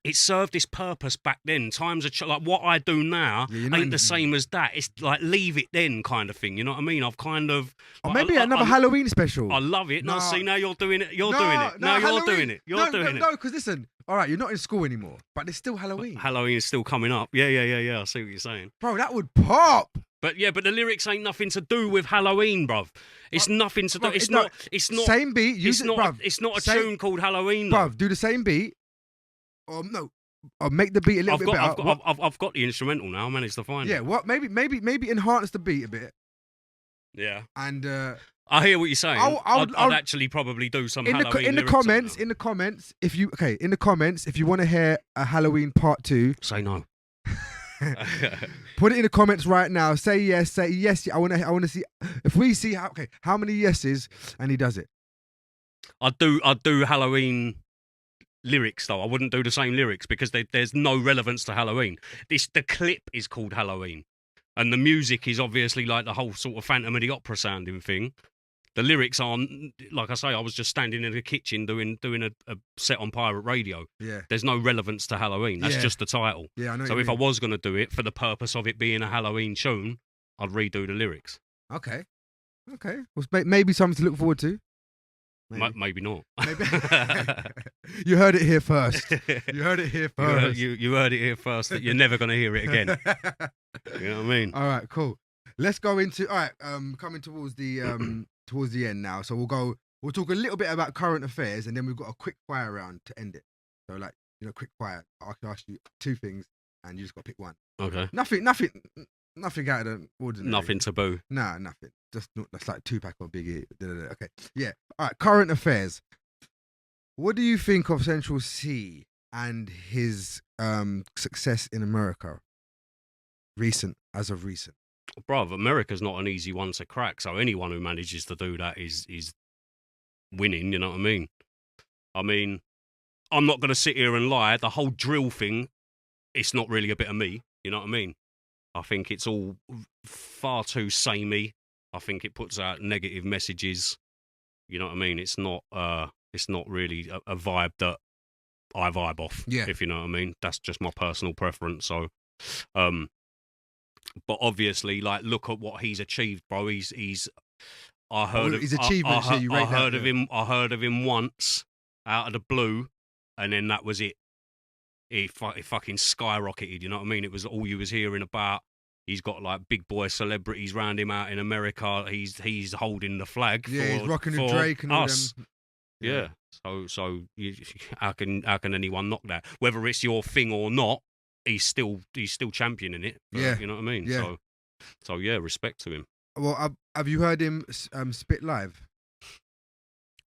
It served its purpose back then. Times are like what I do now ain't the same as that. It's like leave it then kind of thing. You know what I mean? I've kind of. Or maybe another Halloween special. I love it. No, see, now you're doing it. You're doing it. No, because listen. All right, you're not in school anymore, but there's still Halloween. Halloween is still coming up. Yeah. I see what you're saying, bro. That would pop. But the lyrics ain't nothing to do with Halloween, bruv. It's nothing to do. It's not. Same beat. It's not a tune called Halloween, bruv. Do the same beat. Or make the beat a little bit better. I've got the instrumental now. I managed to find it. Yeah, maybe enhance the beat a bit. Yeah. And I hear what you're saying. I'll- I'd actually probably do some in Halloween the lyrics on comments, that. in the comments, if you want to hear a Halloween part 2, Say no. put it in the comments right now. Say yes. I want to see if we see how many yeses, and he does it. I'd do Halloween lyrics though. I wouldn't do the same lyrics because there's no relevance to Halloween. The clip is called Halloween, and the music is obviously like the whole sort of Phantom of the Opera sounding thing. The lyrics aren't, like I say, I was just standing in the kitchen doing a set on pirate radio. Yeah. There's no relevance to Halloween. That's just the title. Yeah, I know. So if I was going to do it for the purpose of it being a Halloween tune, I'd redo the lyrics. Okay. Well, maybe something to look forward to. Maybe not. Maybe. You heard it here first. You heard it here first. You heard it here first that you're never going to hear it again. You know what I mean? All right, cool. Let's go into coming towards the end now. So we'll talk a little bit about current affairs, and then we've got a quick fire round to end it. So quick fire. I can ask you 2 things, and you just got to pick one. Okay. Nothing out of the ordinary. Nothing taboo. Nah, nothing. That's like 2-pack or Biggie. Okay. Yeah. All right. Current affairs. What do you think of Central C and his success in America? As of recent. Bruv, America's not an easy one to crack. So anyone who manages to do that is winning. You know what I mean? I'm not going to sit here and lie. The whole drill thing, it's not really a bit of me. You know what I mean? I think it's all far too samey. I think it puts out negative messages. You know what I mean? It's not really a vibe that I vibe off. Yeah. If you know what I mean. That's just my personal preference. So, but obviously, like, look at what he's achieved, bro. His achievements. I heard of him once out of the blue, and then that was it. He fucking skyrocketed. You know what I mean? It was all you was hearing about. He's got like big boy celebrities round him out in America. He's holding the flag. Yeah, he's rocking with for Drake and all us. them. Yeah. So how can anyone knock that? Whether it's your thing or not, he's still championing it. Yeah. You know what I mean? Yeah. So yeah, respect to him. Well, have you heard him spit live?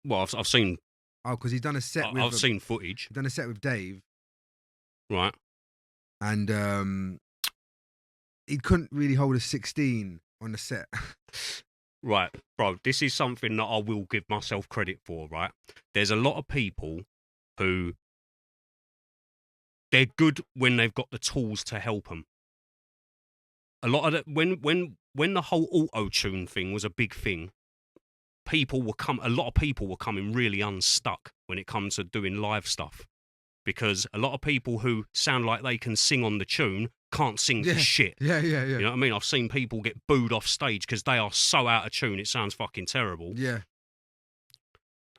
Well, I've seen. Oh, because he's done a set. I've seen footage. He's done a set with Dave. Right. And he couldn't really hold a 16 on the set. Right, bro, this is something that I will give myself credit for, right? There's a lot of people who they're good when they've got the tools to help them. A lot of when the whole auto-tune thing was a big thing, a lot of people were coming really unstuck when it comes to doing live stuff. Because a lot of people who sound like they can sing on the tune can't sing for shit. Yeah. You know what I mean? I've seen people get booed off stage because they are so out of tune, it sounds fucking terrible. Yeah.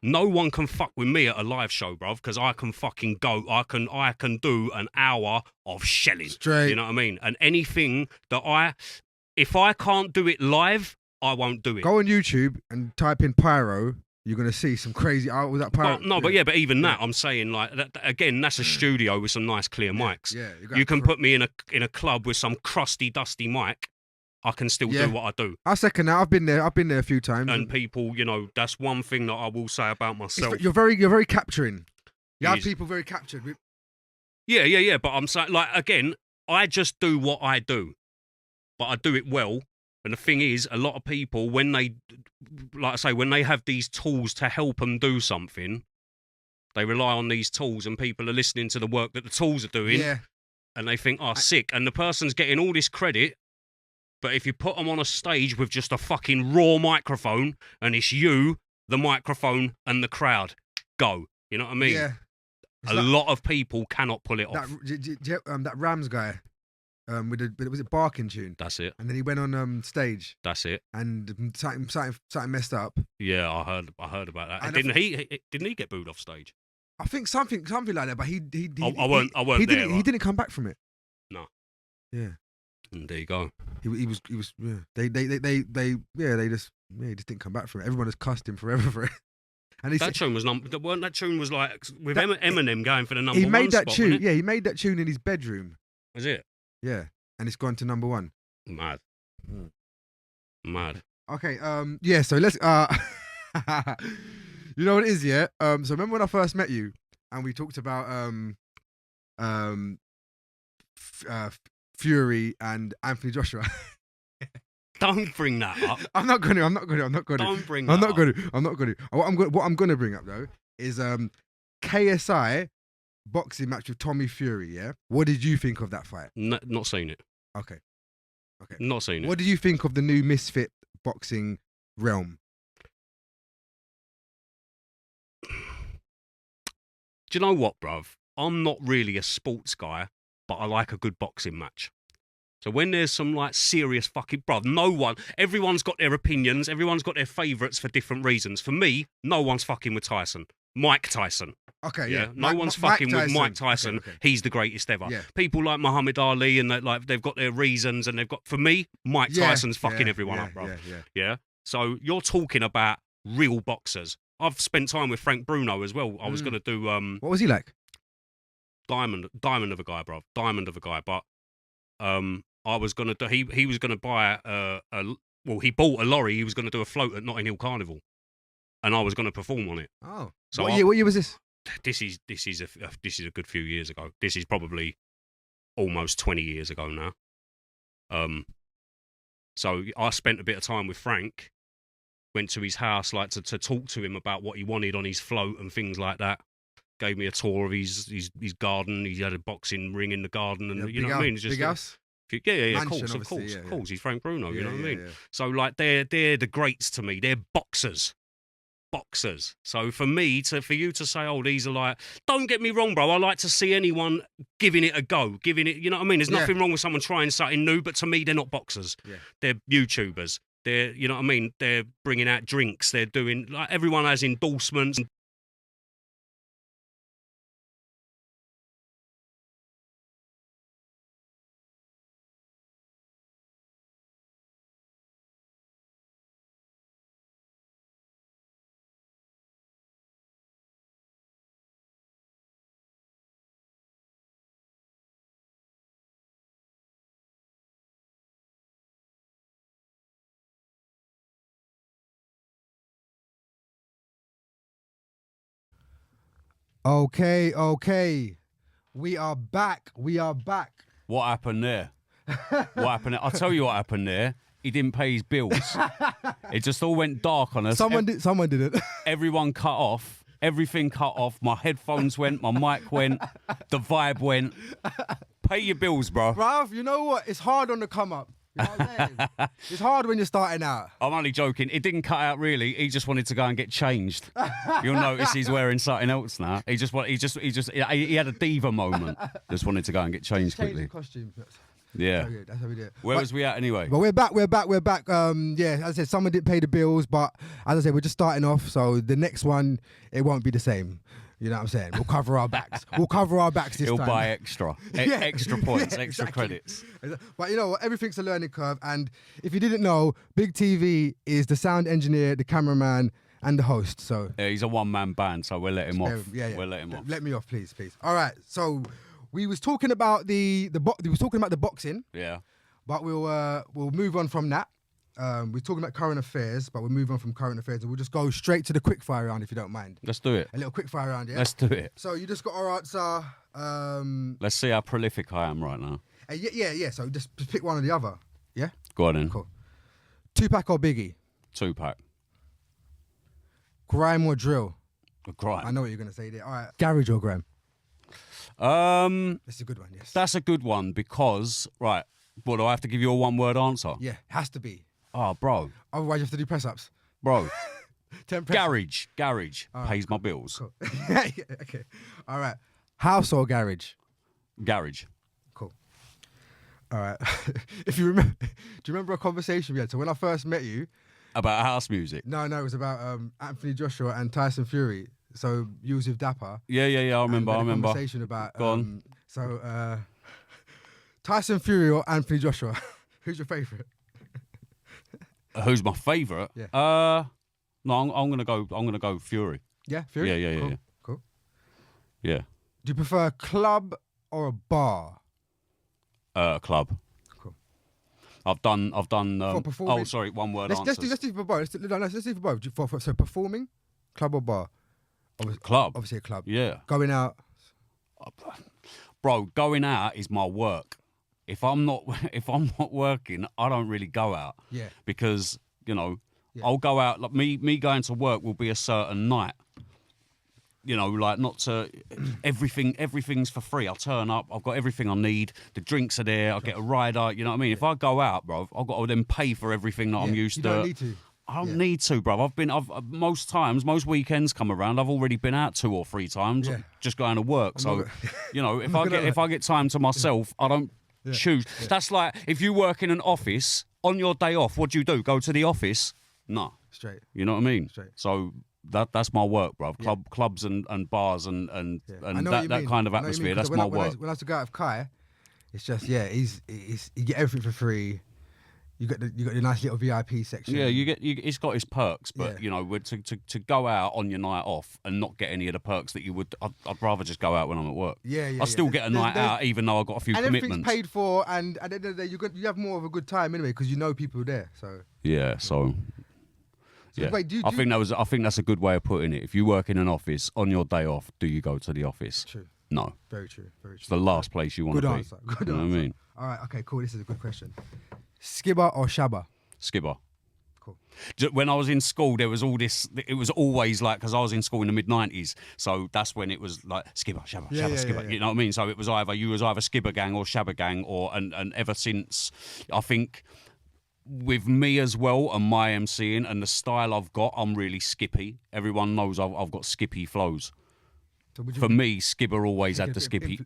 No one can fuck with me at a live show, bruv, because I can fucking go. I can do an hour of shelling. Straight. You know what I mean? And anything that if I can't do it live, I won't do it. Go on YouTube and type in pyro. You're gonna see some crazy. Oh, was that pyro? But even that, I'm saying like that, again, that's a studio with some nice clear mics. Yeah. You can put me in a club with some crusty, dusty mic. I can still do what I do. I second that. I've been there a few times. And people, that's one thing that I will say about myself. You're very capturing. You have people very captured. Yeah. But I'm saying, like, again, I just do what I do, but I do it well. And the thing is, a lot of people, when they have these tools to help them do something, they rely on these tools, and people are listening to the work that the tools are doing, and they think, sick. And the person's getting all this credit, but if you put them on a stage with just a fucking raw microphone, and it's you, the microphone, and the crowd, go. You know what I mean? Yeah. A lot of people cannot pull it off. That Rams guy. Was it Barking tune? That's it. And then he went on stage. That's it. And something messed up. Yeah, I heard about that. And didn't he get booed off stage? I think something like that. But he I weren't there. He didn't come back from it. No. Yeah. And there you go. He was. Yeah. They just didn't come back from it. Everyone has cussed him forever for it. And that tune was that tune was like with Eminem going for the number one. He made that spot, tune. Yeah, he made that tune in his bedroom. Was it? Yeah, and it's gone to number one. Mad. Mad. Okay. Yeah. So let's. You know what it is, yeah. So remember when I first met you, and we talked about um, Fury and Anthony Joshua. Don't bring that up. I'm not gonna. Don't bring that I'm not up. gonna. What I'm gonna bring up though is KSI boxing match with Tommy Fury. Yeah. What did you think of that fight? Not seen it. Okay. Not seen it. What did you think of the new Misfit boxing realm? Do you know what, bruv? I'm not really a sports guy, but I like a good boxing match. So when there's some like serious fucking bruv, everyone's got their opinions, everyone's got their favourites for different reasons. For me, no one's fucking with Tyson. Mike Tyson. Okay, yeah. No one's fucking with Mike Tyson. Okay. He's the greatest ever. Yeah. People like Muhammad Ali and they've got their reasons and they've got. For me, Mike Tyson's fucking everyone up, bro. Yeah. So you're talking about real boxers. I've spent time with Frank Bruno as well. I was gonna do. What was he like? Diamond of a guy, bro. Diamond of a guy. But I was gonna do. He was gonna buy he bought a lorry. He was gonna do a float at Notting Hill Carnival, and I was gonna perform on it. Oh. So what year was this? This is a good few years ago. This is probably almost 20 years ago now. So I spent a bit of time with Frank. Went to his house like to talk to him about what he wanted on his float and things like that. Gave me a tour of his garden. He had a boxing ring in the garden, and you know what I mean. It's just big house. Yeah. Of course. He's Frank Bruno. You know what I mean. Yeah. So like they're the greats to me. They're boxers. So for you to say, oh, these are like, don't get me wrong, bro. I like to see anyone giving it a go, you know what I mean? There's nothing wrong with someone trying something new, but to me, they're not boxers. Yeah. They're YouTubers. They're, you know what I mean? They're bringing out drinks. They're doing, like, everyone has endorsements. Okay. We are back. What happened there? I'll tell you what happened there. He didn't pay his bills. It just all went dark on us. Someone didn't. Everyone cut off. Everything cut off. My headphones went. My mic went. The vibe went. Pay your bills, bro. Bruv, you know what? It's hard on the come up. You know what I'm saying? It's hard when you're starting out. I'm only joking. It didn't cut out really. He just wanted to go and get changed. You'll notice he's wearing something else now. He had a diva moment. Just wanted to go and get changed quickly. Costume. Yeah. That's how we do it. Where was we at anyway? But we're back. Yeah, as I said, someone didn't pay the bills, but as I said, we're just starting off. So the next one, it won't be the same. You know what I'm saying? We'll cover our backs. This time. He'll buy extra. Extra points, yeah, extra credits. But you know what? Everything's a learning curve. And if you didn't know, Big TV is the sound engineer, the cameraman, and the host. So yeah, he's a one-man band, so we'll let him off. Yeah. We'll let him off. Let me off, please. All right. So we was talking about the boxing. Yeah. But we'll move on from that. We're talking about current affairs, but we'll move on from current affairs and we'll just go straight to the quick fire round if you don't mind. Let's do it. A little quick fire round, yeah? Let's do it. So you just got our answer. Let's see how prolific I am right now. Yeah. So just pick one or the other. Yeah? Go on then. Cool. Tupac or Biggie? Tupac. Grime or drill? Grime. I know what you're going to say there. All right. Garage or grime? That's a good one, yes. That's a good one because, right, what, do I have to give you a one-word answer? Yeah, has to be. Oh, bro. Otherwise you have to do press-ups. Bro. 10 press-ups. Garage. Pays my bills. Cool. Okay. All right. House or garage? Garage. Cool. All right. If you remember, do you remember a conversation we had? So when I first met you... About house music? No, it was about Anthony Joshua and Tyson Fury. So you was with Dapper. Yeah, I remember. Conversation about... Go on. So Tyson Fury or Anthony Joshua? Who's your favourite? Who's my favourite? Yeah. No, I'm gonna go Fury. Yeah, Fury. Yeah. Cool. Yeah. Do you prefer a club or a bar? Club. Cool. I've done. For performing? Oh, sorry, one word Let's answers. do for both. Let's do for both. So performing, club or bar? Club. Obviously a club. Yeah. Going out. Bro, going out is my work. If I'm not working, I don't really go out. Yeah. Because, Yeah. I'll go out, like me going to work will be a certain night. Like not to everything's for free. I'll turn up, I've got everything I need, the drinks are there, I'll get a rider, you know what I mean? If I go out, bro, I've got to then pay for everything that I'm used you to. don't need to. I don't need to, bro. Most weekends come around, I've already been out 2 or 3 times, just going to work. So, if I get time to myself, I don't choose. That's like if you work in an office on your day off, what do? Go to the office? No. Straight. You know what I mean? Straight. So that's my work, bro. Clubs and bars and that kind of atmosphere. That's my work. When I used to go out with Kai, it's just you get everything for free. You got your nice little VIP section. Yeah, it's got its perks, but to go out on your night off and not get any of the perks that you would, I'd rather just go out when I'm at work. I still get a night out, even though I've got a few commitments. Everything's paid for, and at the end of the day, you have more of a good time anyway because you know people there. So yeah, so. Yeah. Wait, I think that's a good way of putting it. If you work in an office on your day off, do you go to the office? True. No. Very true. Very true. It's the last place you want to be. Good answer. Good you know answer. What I mean? All right. Okay. Cool. This is a good question. Skibber or shabba? Skibber. Cool. When I was in school, there was all this. It was always like, because I was in school in the mid-90s, so that's when it was like skibber, shabba, skibber. Yeah. You know what I mean? So it was either skibber gang or shabba gang, and ever since, I think. With me as well and my MCing and the style I've got, I'm really skippy. Everyone knows I've got skippy flows. So for me, Skibber always had the skippy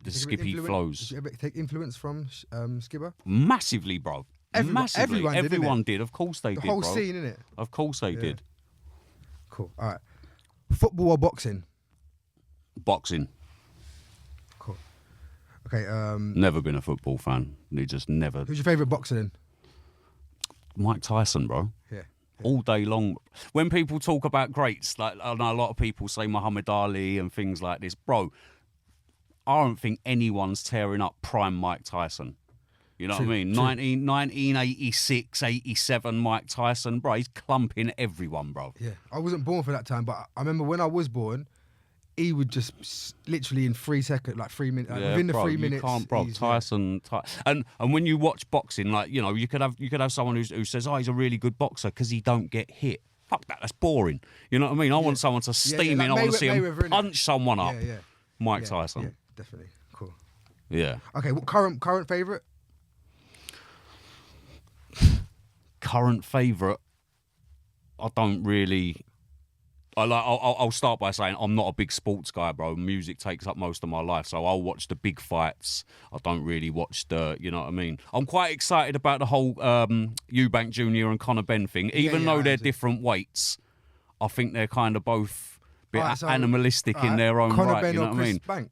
flows. Did you ever take influence from Skibber? Massively, bro. Massively. Everyone did. Of course they did, The whole bro. scene, innit? Of course they did. Cool. All right. Football or boxing? Boxing. Cool. Okay. Never been a football fan. They just never. Who's your favourite boxer then? Mike Tyson, bro. Yeah. All day long. When people talk about greats, like I know a lot of people say Muhammad Ali and things like this, bro, I don't think anyone's tearing up prime Mike Tyson. You know what I mean? 1986, 87 Mike Tyson, bro, he's clumping everyone, bro. Yeah. I wasn't born for that time, but I remember when I was born, he would just literally in 3 seconds, like 3 minutes, within the 3 minutes. You can't, bro. Tyson, and when you watch boxing, like you could have someone who says, "Oh, he's a really good boxer" because he don't get hit. Fuck that. That's boring. You know what I mean? I want someone to steam in. I want to see him punch someone up. Yeah. Mike Tyson. Yeah, definitely. Cool. Yeah. Okay. What current favourite? Current favourite. I don't really. I'll start by saying I'm not a big sports guy, bro. Music takes up most of my life, so I'll watch the big fights. I don't really watch you know what I mean? I'm quite excited about the whole Eubank Jr. and Conor Benn thing. Even though they're different weights, I think they're kind of both a bit animalistic in their own Conor right. Benn You know or what I mean?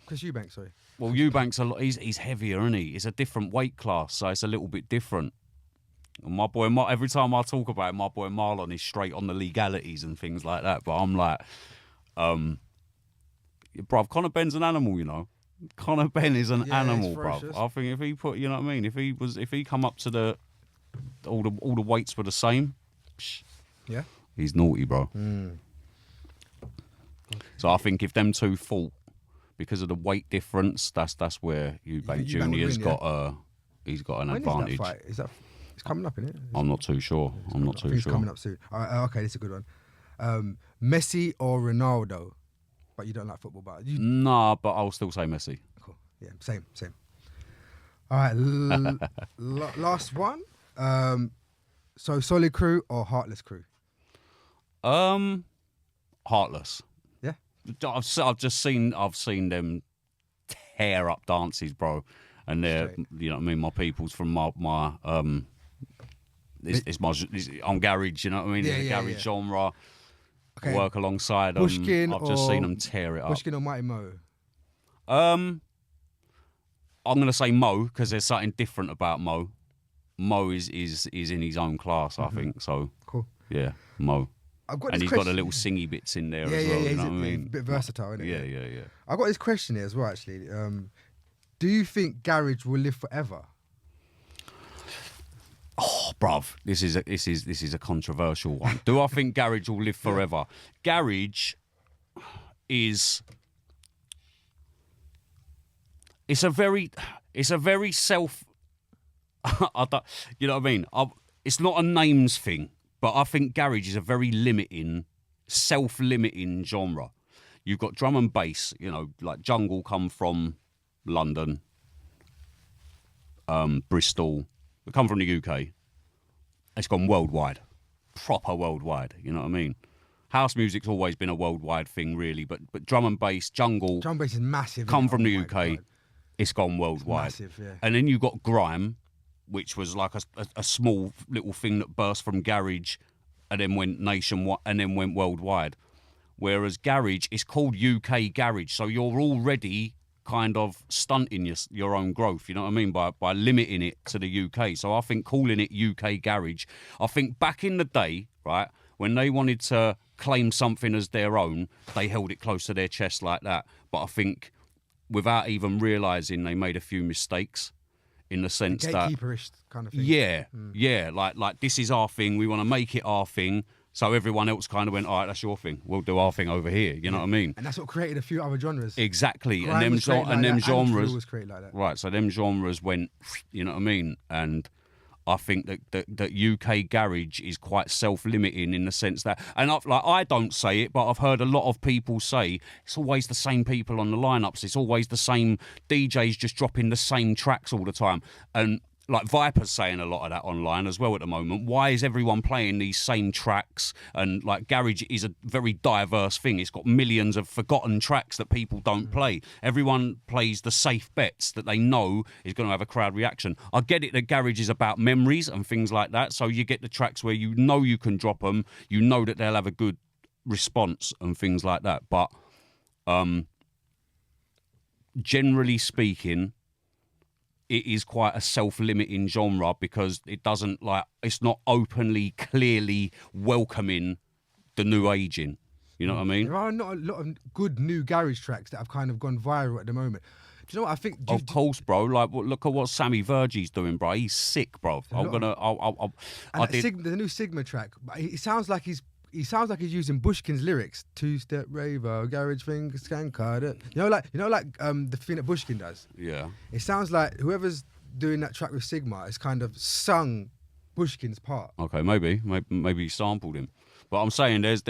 Chris Eubank, sorry. Well, Eubank's he's heavier, isn't he? It's a different weight class, so it's a little bit different. And my boy, every time I talk about it, my boy Marlon is straight on the legalities and things like that. But I'm like, bruv, Conor Benn's an animal, you know. Conor Benn is an animal, bruv. I think if he put, you know what I mean, if he come up to all the weights were the same, he's naughty, bro. So I think if them two fought because of the weight difference, that's where Eubank Jr.'s got he's got an advantage. Is that it's coming up, isn't it? I'm not too sure. I'm not too sure. It's coming up soon. All right, okay, this is a good one. Messi or Ronaldo? But you don't like football, but you... Nah, but I'll still say Messi. Cool. Yeah, same. All right, last one. So Solid Crew or Heartless Crew? Heartless. Yeah. I've seen them tear up dances, bro, and they're you know what I mean. My people's from my I'm garage, you know what I mean. Yeah, garage genre. Okay. Work alongside them. Pushkin I've just seen them tear it up. Pushkin or Mighty Mo? I'm gonna say Mo because there's something different about Mo. Mo is in his own class, I think. So cool. Yeah, Mo. And he's got a little singy bits in there as well. You know what I mean? A bit versatile, isn't it? Yeah. I've got this question here as well, actually. Do you think garage will live forever? bruv, this is a controversial one. Do I think garage will live forever? Garage is it's a very self. I don't, you know what I mean? It's not a names thing, but I think garage is a very self-limiting genre. You've got drum and bass, you know, like Jungle come from London, Bristol. We come from the UK. It's gone worldwide, proper worldwide. You know what I mean? House music's always been a worldwide thing, really, but drum and bass, Jungle, Drum and bass is massive. come from the Oh my UK. God. It's gone worldwide. It's massive, yeah. And then you've got grime, which was like a small little thing that burst from garage and then went nationwide and then went worldwide. Whereas garage is called UK garage, so you're already kind of stunting your own growth, you know what I mean, by limiting it to the UK. So I think calling it UK garage, I think back in the day, right, when they wanted to claim something as their own, they held it close to their chest like that. But I think without even realising they made a few mistakes in the sense that Gatekeeperish kind of thing. yeah, like this is our thing, we want to make it our thing. So everyone else kind of went, all right, that's your thing. We'll do our thing over here. You know what I mean? And that's what created a few other genres. Exactly. Grime and them, was created like them that, and genres. drill was created like that. Right. So them genres went, you know what I mean? And I think that UK garage is quite self-limiting in the sense that, and I don't say it, but I've heard a lot of people say it's always the same people on the lineups. It's always the same DJs just dropping the same tracks all the time. And like Viper's saying a lot of that online as well at the moment. Why is everyone playing these same tracks? And like garage is a very diverse thing. It's got millions of forgotten tracks that people don't play. Everyone plays the safe bets that they know is going to have a crowd reaction. I get it that garage is about memories and things like that. So you get the tracks where you know you can drop them. You know that they'll have a good response and things like that. But generally speaking, it is quite a self-limiting genre because it doesn't it's not openly, clearly welcoming the new age in. You know what I mean? There are not a lot of good new garage tracks that have kind of gone viral at the moment. Do you know what I think? Of course, bro. Like, look at what Sammy Virgie's doing, bro. He's sick, bro. The new Sigma track. It sounds like he's using Bushkin's lyrics. Two-step raver, garage finger skanker. You know, like the thing that Bushkin does. Yeah. It sounds like whoever's doing that track with Sigma has kind of sung Bushkin's part. Okay, maybe he sampled him, but I'm saying there's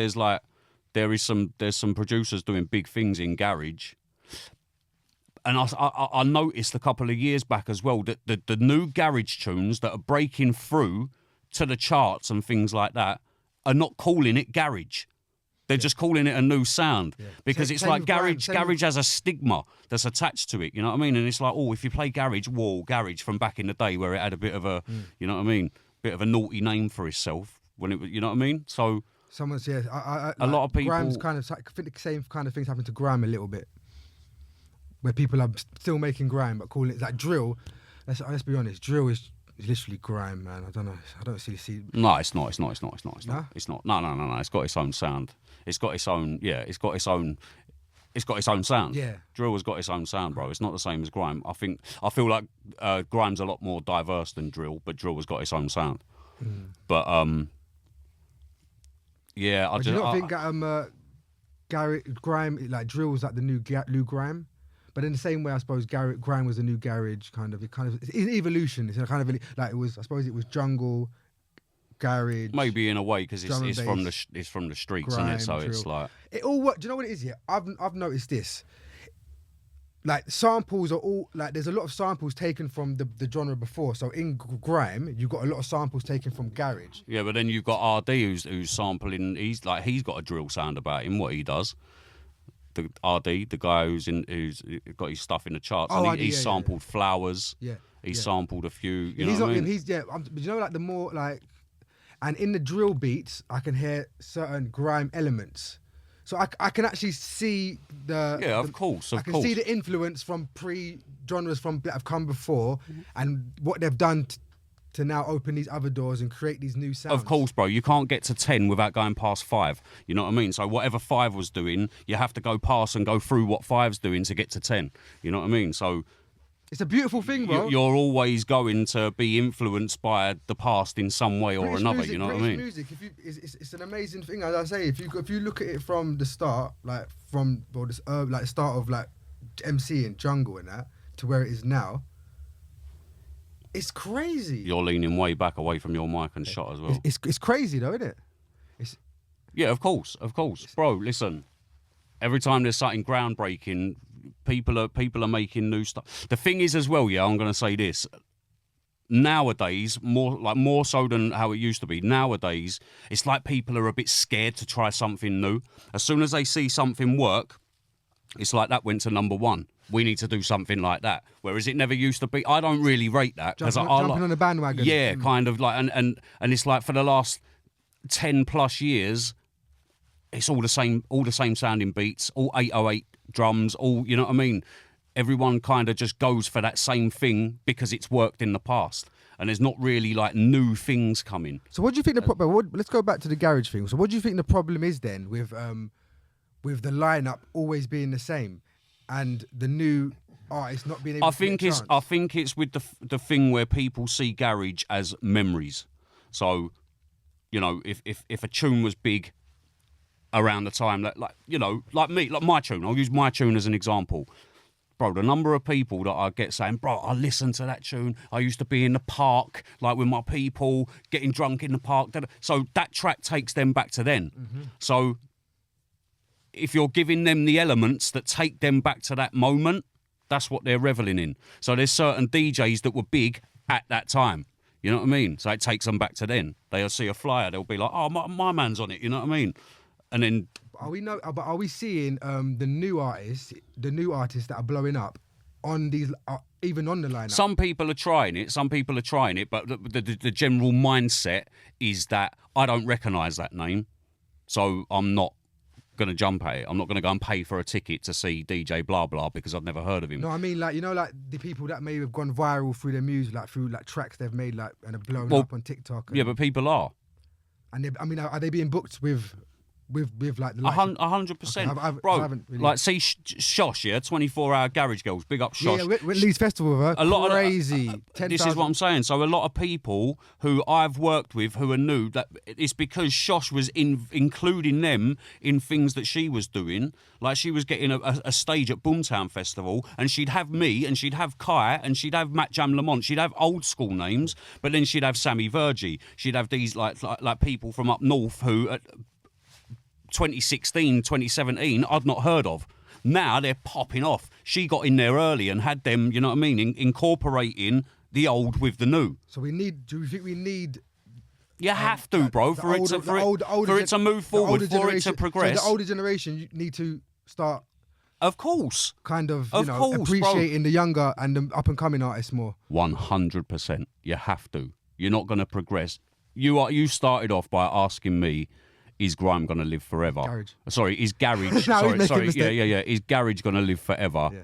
some producers doing big things in garage. And I noticed a couple of years back as well that the new garage tunes that are breaking through to the charts and things like that are not calling it garage. They're just calling it a new sound because it's like garage has a stigma that's attached to it. You know what I mean? And it's like, oh, if you play garage, garage from back in the day where it had a bit of a, you know what I mean, bit of a naughty name for itself when it, you know what I mean? So someone's a lot of people. Grime's kind of, I think the same kind of things happen to grime a little bit, where people are still making grime but calling it like drill. Let's be honest, drill is literally grime, man. I don't know. I don't see. No, it's not. It's not. Nah? It's not. No. It's got its own sound. It's got its own. Yeah. It's got its own sound. Yeah. Drill has got its own sound, bro. It's not the same as grime. I feel like grime's a lot more diverse than drill, but drill has got its own sound. But yeah. Do you not think grime like drill's like the new grime? But in the same way, I suppose grime was a new garage kind of. It's an evolution. It's a kind of like it was. I suppose it was jungle, garage. Maybe in a way because it's from the streets, grime, isn't it? So drill. it's like It all works. Do you know what it is? Yeah, I've noticed this. Like samples are all like there's a lot of samples taken from the genre before. So in grime, you've got a lot of samples taken from garage. yeah, but then you've got RD who's sampling. He's got a drill sound about him. What he does. The RD, the guy who's got his stuff in the charts, and he's sampled Flowers. Yeah, he's sampled a few. You he's know what I mean? But you know, like the more like, and in the drill beats, I can hear certain grime elements. So I can actually see of course. I can see the influence from genres that have come before, and what they've done to now open these other doors and create these new sounds. Of course, bro. You can't get to 10 without going past 5. You know what I mean? So whatever 5 was doing, you have to go past and go through what 5's doing to get to 10. You know what I mean? So It's a beautiful thing, bro. You're always going to be influenced by the past in some way or British another. music, You know what I British mean? music, it's an amazing thing. As I say, if you look at it from the start, like from this like start of like MC and jungle and that to where it is now, it's crazy. You're leaning way back away from your mic and shot as well. It's crazy though, isn't it? Yeah, of course, bro. Listen, every time there's something groundbreaking, people are making new stuff. The thing is as well, yeah, I'm gonna say this. Nowadays, more so than how it used to be. Nowadays, it's like people are a bit scared to try something new. As soon as they see something work, it's like that went to number one. We need to do something like that. Whereas it never used to be. I don't really rate that because Jumping on the bandwagon. Yeah, kind of like, and it's like for the last 10 plus years, it's all the same sounding beats, all 808 drums, all, you know what I mean? Everyone kind of just goes for that same thing because it's worked in the past. And there's not really like new things coming. So what do you think the problem, let's go back to the garage thing. So what do you think the problem is then with the lineup always being the same and the new artists not being able to get a chance? I think it's with the thing where people see garage as memories. So, you know, if a tune was big around the time that, like, you know, like me, like my tune, I'll use my tune as an example. Bro, the number of people that I get saying, bro, I listened to that tune. I used to be in the park, like with my people, getting drunk in the park. So that track takes them back to then. Mm-hmm. So if you're giving them the elements that take them back to that moment, that's what they're reveling in. So there's certain DJs that were big at that time. You know what I mean? So it takes them back to then. They'll see a flyer, they'll be like, oh, my man's on it. You know what I mean? And then... Are we seeing the new artists that are blowing up on these, even on the lineup? Some people are trying it, but the general mindset is that I don't recognise that name, so I'm not going to jump at it. I'm not going to go and pay for a ticket to see DJ blah blah because I've never heard of him. No, I mean, like, you know, like the people that may have gone viral through their music, like through like tracks they've made, like, and have blown up on TikTok. Yeah, but people are. And I mean, are they being booked with like the 100%, okay, bro. I haven't really... Like, see, Shosh, yeah, 24-hour garage girls, big up Shosh. Yeah, Whitley's festival, huh? A lot crazy. Of, this is what I'm saying. So a lot of people who I've worked with who are new, that it's because Shosh was including them in things that she was doing. Like, she was getting a stage at Boomtown Festival, and she'd have me, and she'd have Kai, and she'd have Matt Jam Lamont. She'd have old school names, but then she'd have Sammy Virgie. She'd have these like people from up north who. 2016, 2017, I'd not heard of. Now they're popping off. She got in there early and had them, you know what I mean, incorporating the old with the new. So do you think we need... You have to, bro, for it to move forward, for it to progress. So the older generation, you need to start... Of course. Kind of, appreciating the younger and the up-and-coming artists more. 100%. You have to. You're not going to progress. You started off by asking me, is grime gonna live forever? Garage. Sorry, is garage? sorry. Yeah. Is garage gonna live forever? Yeah.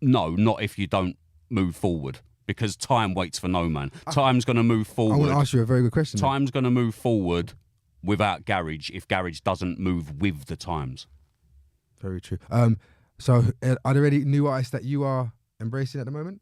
No, not if you don't move forward, because time waits for no man. Time's gonna move forward. I want to ask you a very good question. Time's gonna move forward without garage if garage doesn't move with the times. Very true. So are there any new artists that you are embracing at the moment?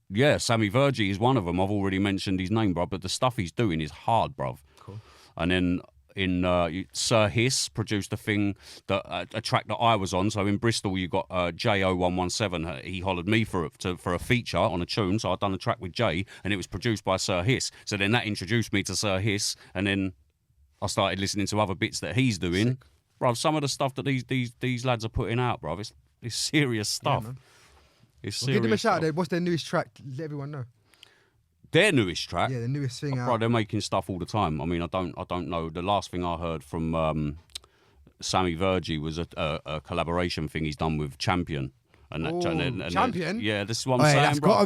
Yeah, Sammy Virgie is one of them. I've already mentioned his name, bro, but the stuff he's doing is hard, bruv. Cool. And then in Sir Hiss produced a thing that a track that I was on. So in Bristol, you got J0117. He hollered me for a feature on a tune. So I'd done a track with Jay, and it was produced by Sir Hiss. So then that introduced me to Sir Hiss, and then I started listening to other bits that he's doing. Sick. Bro, some of the stuff that these lads are putting out, bro, it's serious stuff. Yeah, it's serious. Give them a shout stuff. out. What's their newest track? Let everyone know. Their newest track? Yeah, the newest thing out. Bro, they're making stuff all the time. I mean, I don't know. The last thing I heard from Sammy Virgie was a collaboration thing he's done with Champion. And that, and Champion? Yeah, this is what I'm saying, that's bro.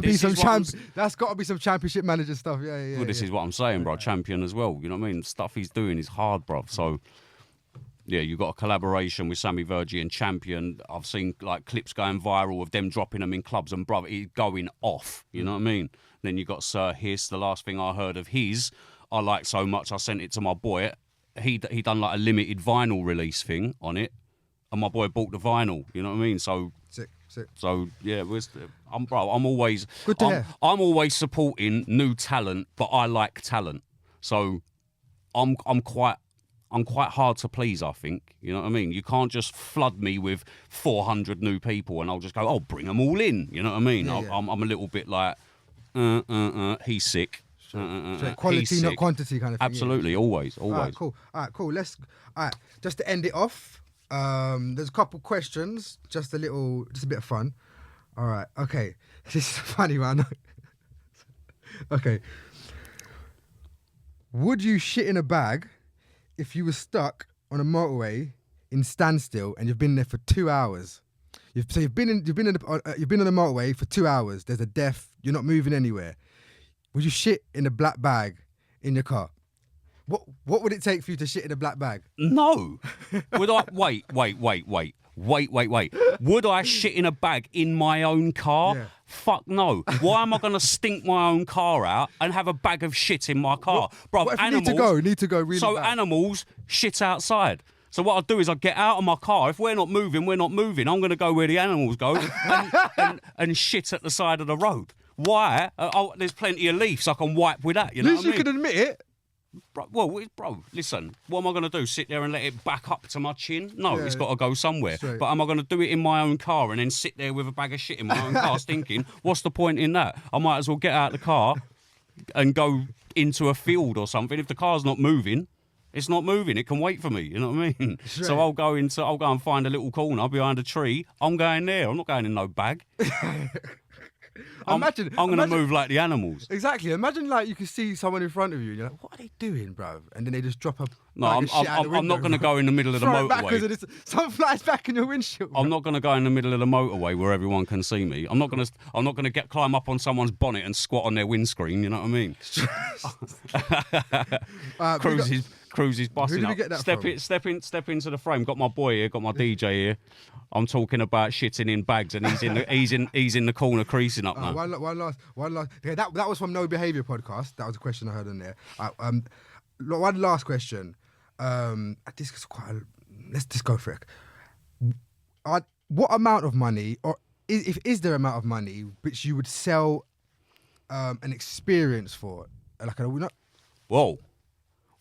That's got to be some championship manager stuff. Yeah. Well, this is what I'm saying, bro. Champion as well. You know what I mean? Stuff he's doing is hard, bro. So, yeah, you got a collaboration with Sammy Virgie and Champion. I've seen like clips going viral of them dropping them in clubs, and bro, he's going off. You know what I mean? Then you got Sir Hiss. The last thing I heard of his, I liked so much, I sent it to my boy. He done like a limited vinyl release thing on it, and my boy bought the vinyl. You know what I mean? So sick. Sick. So yeah, I'm always Good to hear. I'm always supporting new talent, but I like talent. So I'm quite hard to please, I think. You know what I mean? You can't just flood me with 400 new people and I'll just go, oh, bring them all in. You know what I mean? Yeah, yeah. I'm a little bit like, he's sick. So quality, he's not sick. quantity, kind of thing. Absolutely, Yeah. always. All right, cool. Let's. All right, just to end it off. There's a couple questions. Just a bit of fun. All right. Okay. This is a funny one. Okay. Would you shit in a bag if you were stuck on a motorway in standstill and you've been there for 2 hours? You've been on the motorway for 2 hours. There's a death. You're not moving anywhere. Would you shit in a black bag in your car? What would it take for you to shit in a black bag? No. Would I wait. Would I shit in a bag in my own car? Yeah. Fuck no. Why am I gonna stink my own car out and have a bag of shit in my car? Bro, What if animals you need to go really So bad? animals shit outside. So what I'll do is I'll get out of my car. If we're not moving, we're not moving. I'm gonna go where the animals go and shit at the side of the road. Why? There's plenty of leaves I can wipe with that. You know At least what I you mean? can admit it. Bro, listen. What am I going to do? Sit there and let it back up to my chin? No, Yeah, it's got to go somewhere. straight. But am I going to do it in my own car and then sit there with a bag of shit in my own car stinking? What's the point in that? I might as well get out of the car and go into a field or something. If the car's not moving, it's not moving. It can wait for me. You know what I mean? Straight. So I'll go and find a little corner behind a tree. I'm going there. I'm not going in no bag. I'm going to move like the animals. Exactly. Imagine like you can see someone in front of you and you're like, what are they doing, bro? And then they just drop a No, bag of shit out the I'm not window, going to bro. go in the middle of the Throw it backwards motorway. and someone flies back in your windshield. I'm bro. not going to go in the middle of the motorway where everyone can see me. I'm not going to climb up on someone's bonnet and squat on their windscreen. You know what I mean? Cruises busting did we up. get that Step into the frame. Got my boy here. Got my DJ here. I'm talking about shitting in bags, and he's in the corner creasing up now. One last. Okay, that was from No Behaviour podcast. That was a question I heard on there. One last question. This is let's just go for it. What amount of money, or is there amount of money which you would sell an experience for? Whoa.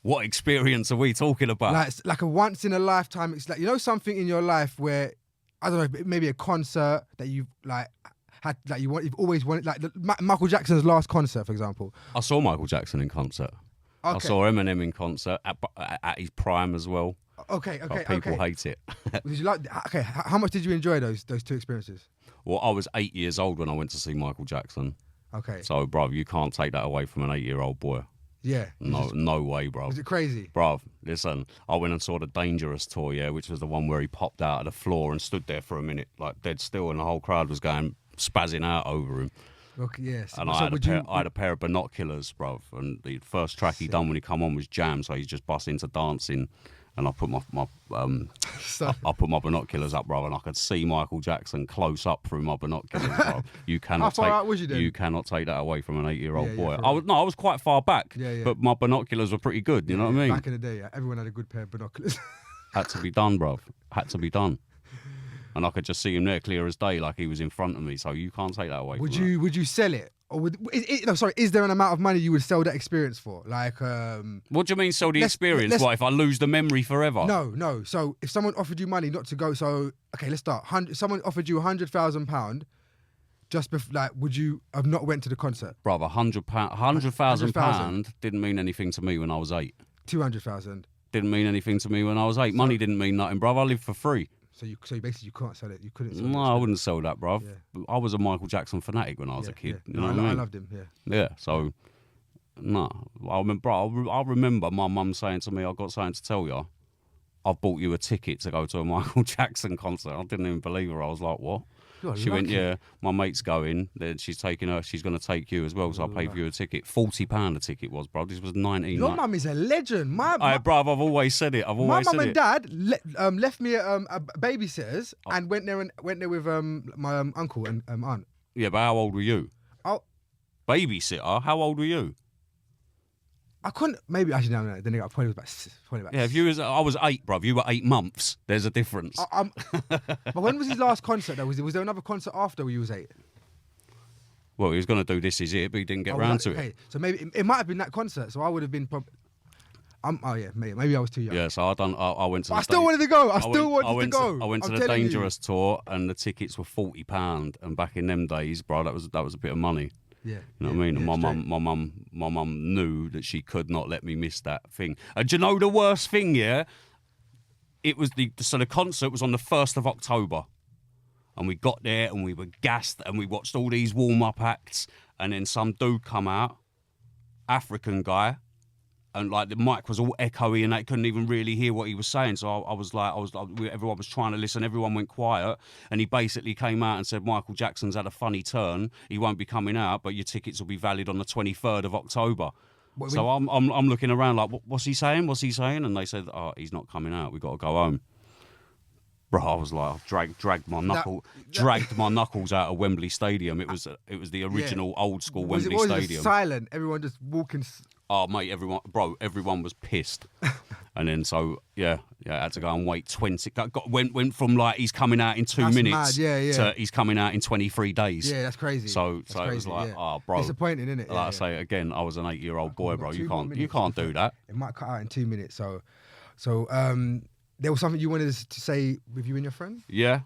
What experience are we talking about? Like a once in a lifetime. It's like, you know, something in your life where, I don't know, maybe a concert that you've like had, like you've always wanted, like Michael Jackson's last concert, for example. I saw Michael Jackson in concert. Okay. I saw Eminem in concert at his prime as well. Okay. But people hate it. Did you like? Okay, how much did you enjoy those two experiences? Well, I was 8 years old when I went to see Michael Jackson. Okay. So, bruv, you can't take that away from an 8-year-old boy. Yeah. No way, bruv. Was it crazy? Bruv, listen, I went and saw the Dangerous tour, yeah, which was the one where he popped out of the floor and stood there for a minute, like dead still, and the whole crowd was going spazzing out over him. Okay, yes. And I had a pair of binoculars, bruv, and the first track he done when he come on was Jam, so he's just bust into dancing, and I put my binoculars up, bruv, and I could see Michael Jackson close up through my binoculars, bruv. You cannot How far out was you then? You cannot take that away from an 8-year-old Yeah, boy. for I was quite far back, Yeah. but my binoculars were pretty good. You know what I mean? Back in the day, everyone had a good pair of binoculars. Had to be done, bruv. Had to be done. And I could just see him there clear as day, like he was in front of me. So you can't take that away. Would you sell it? Or is there an amount of money you would sell that experience for? Like, what do you mean sell the let's- experience? let's- What, if I lose the memory forever? No. So if someone offered you money not to go, so okay, let's start. Someone offered you £100,000, would you have not went to the concert? Bruv, £100,000 didn't mean anything to me when I was 8. 200,000. Didn't mean anything to me when I was 8. Money didn't mean nothing, bruv. I lived for free. So basically you can't sell it. You couldn't sell it. No, I wouldn't sell that, bruv. Yeah. I was a Michael Jackson fanatic when I was a kid. You know what I mean? I loved him. Yeah. Yeah, so no, I remember my mum saying to me, "I've got something to tell you. I've bought you a ticket to go to a Michael Jackson concert." I didn't even believe her. I was like, "What?" She went, "Yeah, my mate's going. Then she's taking her. She's going to take you as well. So I paid for you a ticket. £40 a ticket was, bro. This was 19. Your mum is a legend. Bruv, I've always said it. My mum and dad left me at babysitters and went there with my uncle and aunt. Yeah, but how old were you? Oh. Babysitter? How old were you? I couldn't. Maybe actually no. Then I probably was about. Yeah, if you was, I was 8, bruv. You were 8 months. There's a difference. But when was his last concert? Though was there another concert after you was 8? Well, he was going to do This Is It, but he didn't get round to it. Okay, so maybe it might have been that concert. So I would have been. Oh yeah, maybe I was too young. Yeah, so I went to. But I still wanted to go. I wanted to go. I went to the Dangerous tour, and the tickets were £40. And back in them days, bro, that was a bit of money. Yeah, you know what I mean. And my mum knew that she could not let me miss that thing. And do you know the worst thing? Yeah, it was the concert was on the 1st of October, and we got there and we were gassed, and we watched all these warm-up acts, and then some dude come out, African guy. And like the mic was all echoey, and they couldn't even really hear what he was saying. So I was like, everyone was trying to listen. Everyone went quiet, and he basically came out and said, "Michael Jackson's had a funny turn. He won't be coming out, but your tickets will be valid on the 23rd of October." So I'm looking around like, what's he saying? What's he saying? And they said, "Oh, he's not coming out. We got to go home." Bro, I was like, dragged my knuckles out of Wembley Stadium. It was the original old school Wembley Stadium. Was it silent? Everyone just walking. Oh mate, everyone was pissed, and then so I had to go and wait 20. Went from like he's coming out in 2 minutes, to he's coming out in 23 days. Yeah, that's crazy. So crazy, it was like, oh bro, disappointing, isn't it? Like I say again, I was an 8-year-old boy, bro. You can't do that. It might cut out in 2 minutes. So there was something you wanted to say with you and your friend? Yeah,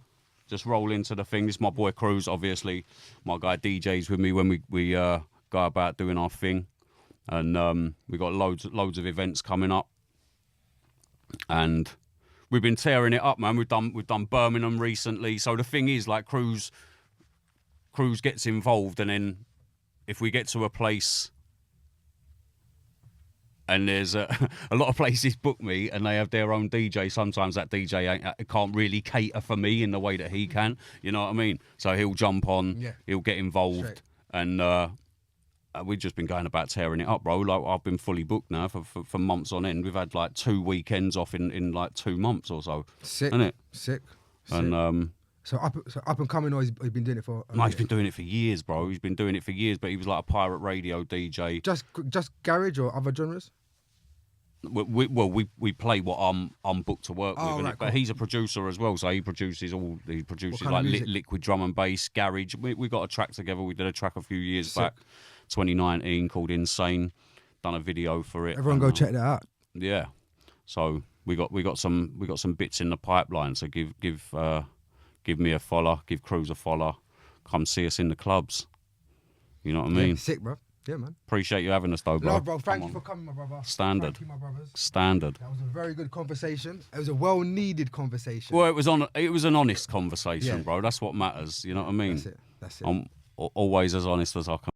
just roll into the thing. This is my boy Cruz, obviously. My guy DJ's with me when we go about doing our thing. And we got loads of events coming up, and we've been tearing it up, man. We've done Birmingham recently. So the thing is, like, Cruz gets involved, and then if we get to a place, and there's a lot of places book me, and they have their own DJ. Sometimes that DJ can't really cater for me in the way that he can. You know what I mean? So he'll jump on, he'll get involved, straight. And. We've just been going about tearing it up, bro. Like I've been fully booked now for months on end. We've had like 2 weekends off in like 2 months or so. Sick, isn't it? Sick. And so up and coming, or he's been doing it for? No, he's been doing it for years, bro. He's been doing it for years, but he was like a pirate radio DJ. Just garage or other genres? We play what I'm booked to work with, right, but he's a producer as well, so he produces like liquid drum and bass, garage. We got a track together. We did a track a few years back, 2019, called Insane. Done a video for it. Everyone go check that out. Yeah, so we got some bits in the pipeline. So give me a follow, give Cruz a follow. Come see us in the clubs. You know what I mean? Sick, bro. Yeah, man. Appreciate you having us, though, bro. No, bro. Thank you for coming, my brother. Standard. Thank you, my brothers. Standard. That was a very good conversation. It was a well-needed conversation. Well, it was an honest conversation, bro. That's what matters. You know what I mean? That's it. I'm always as honest as I can.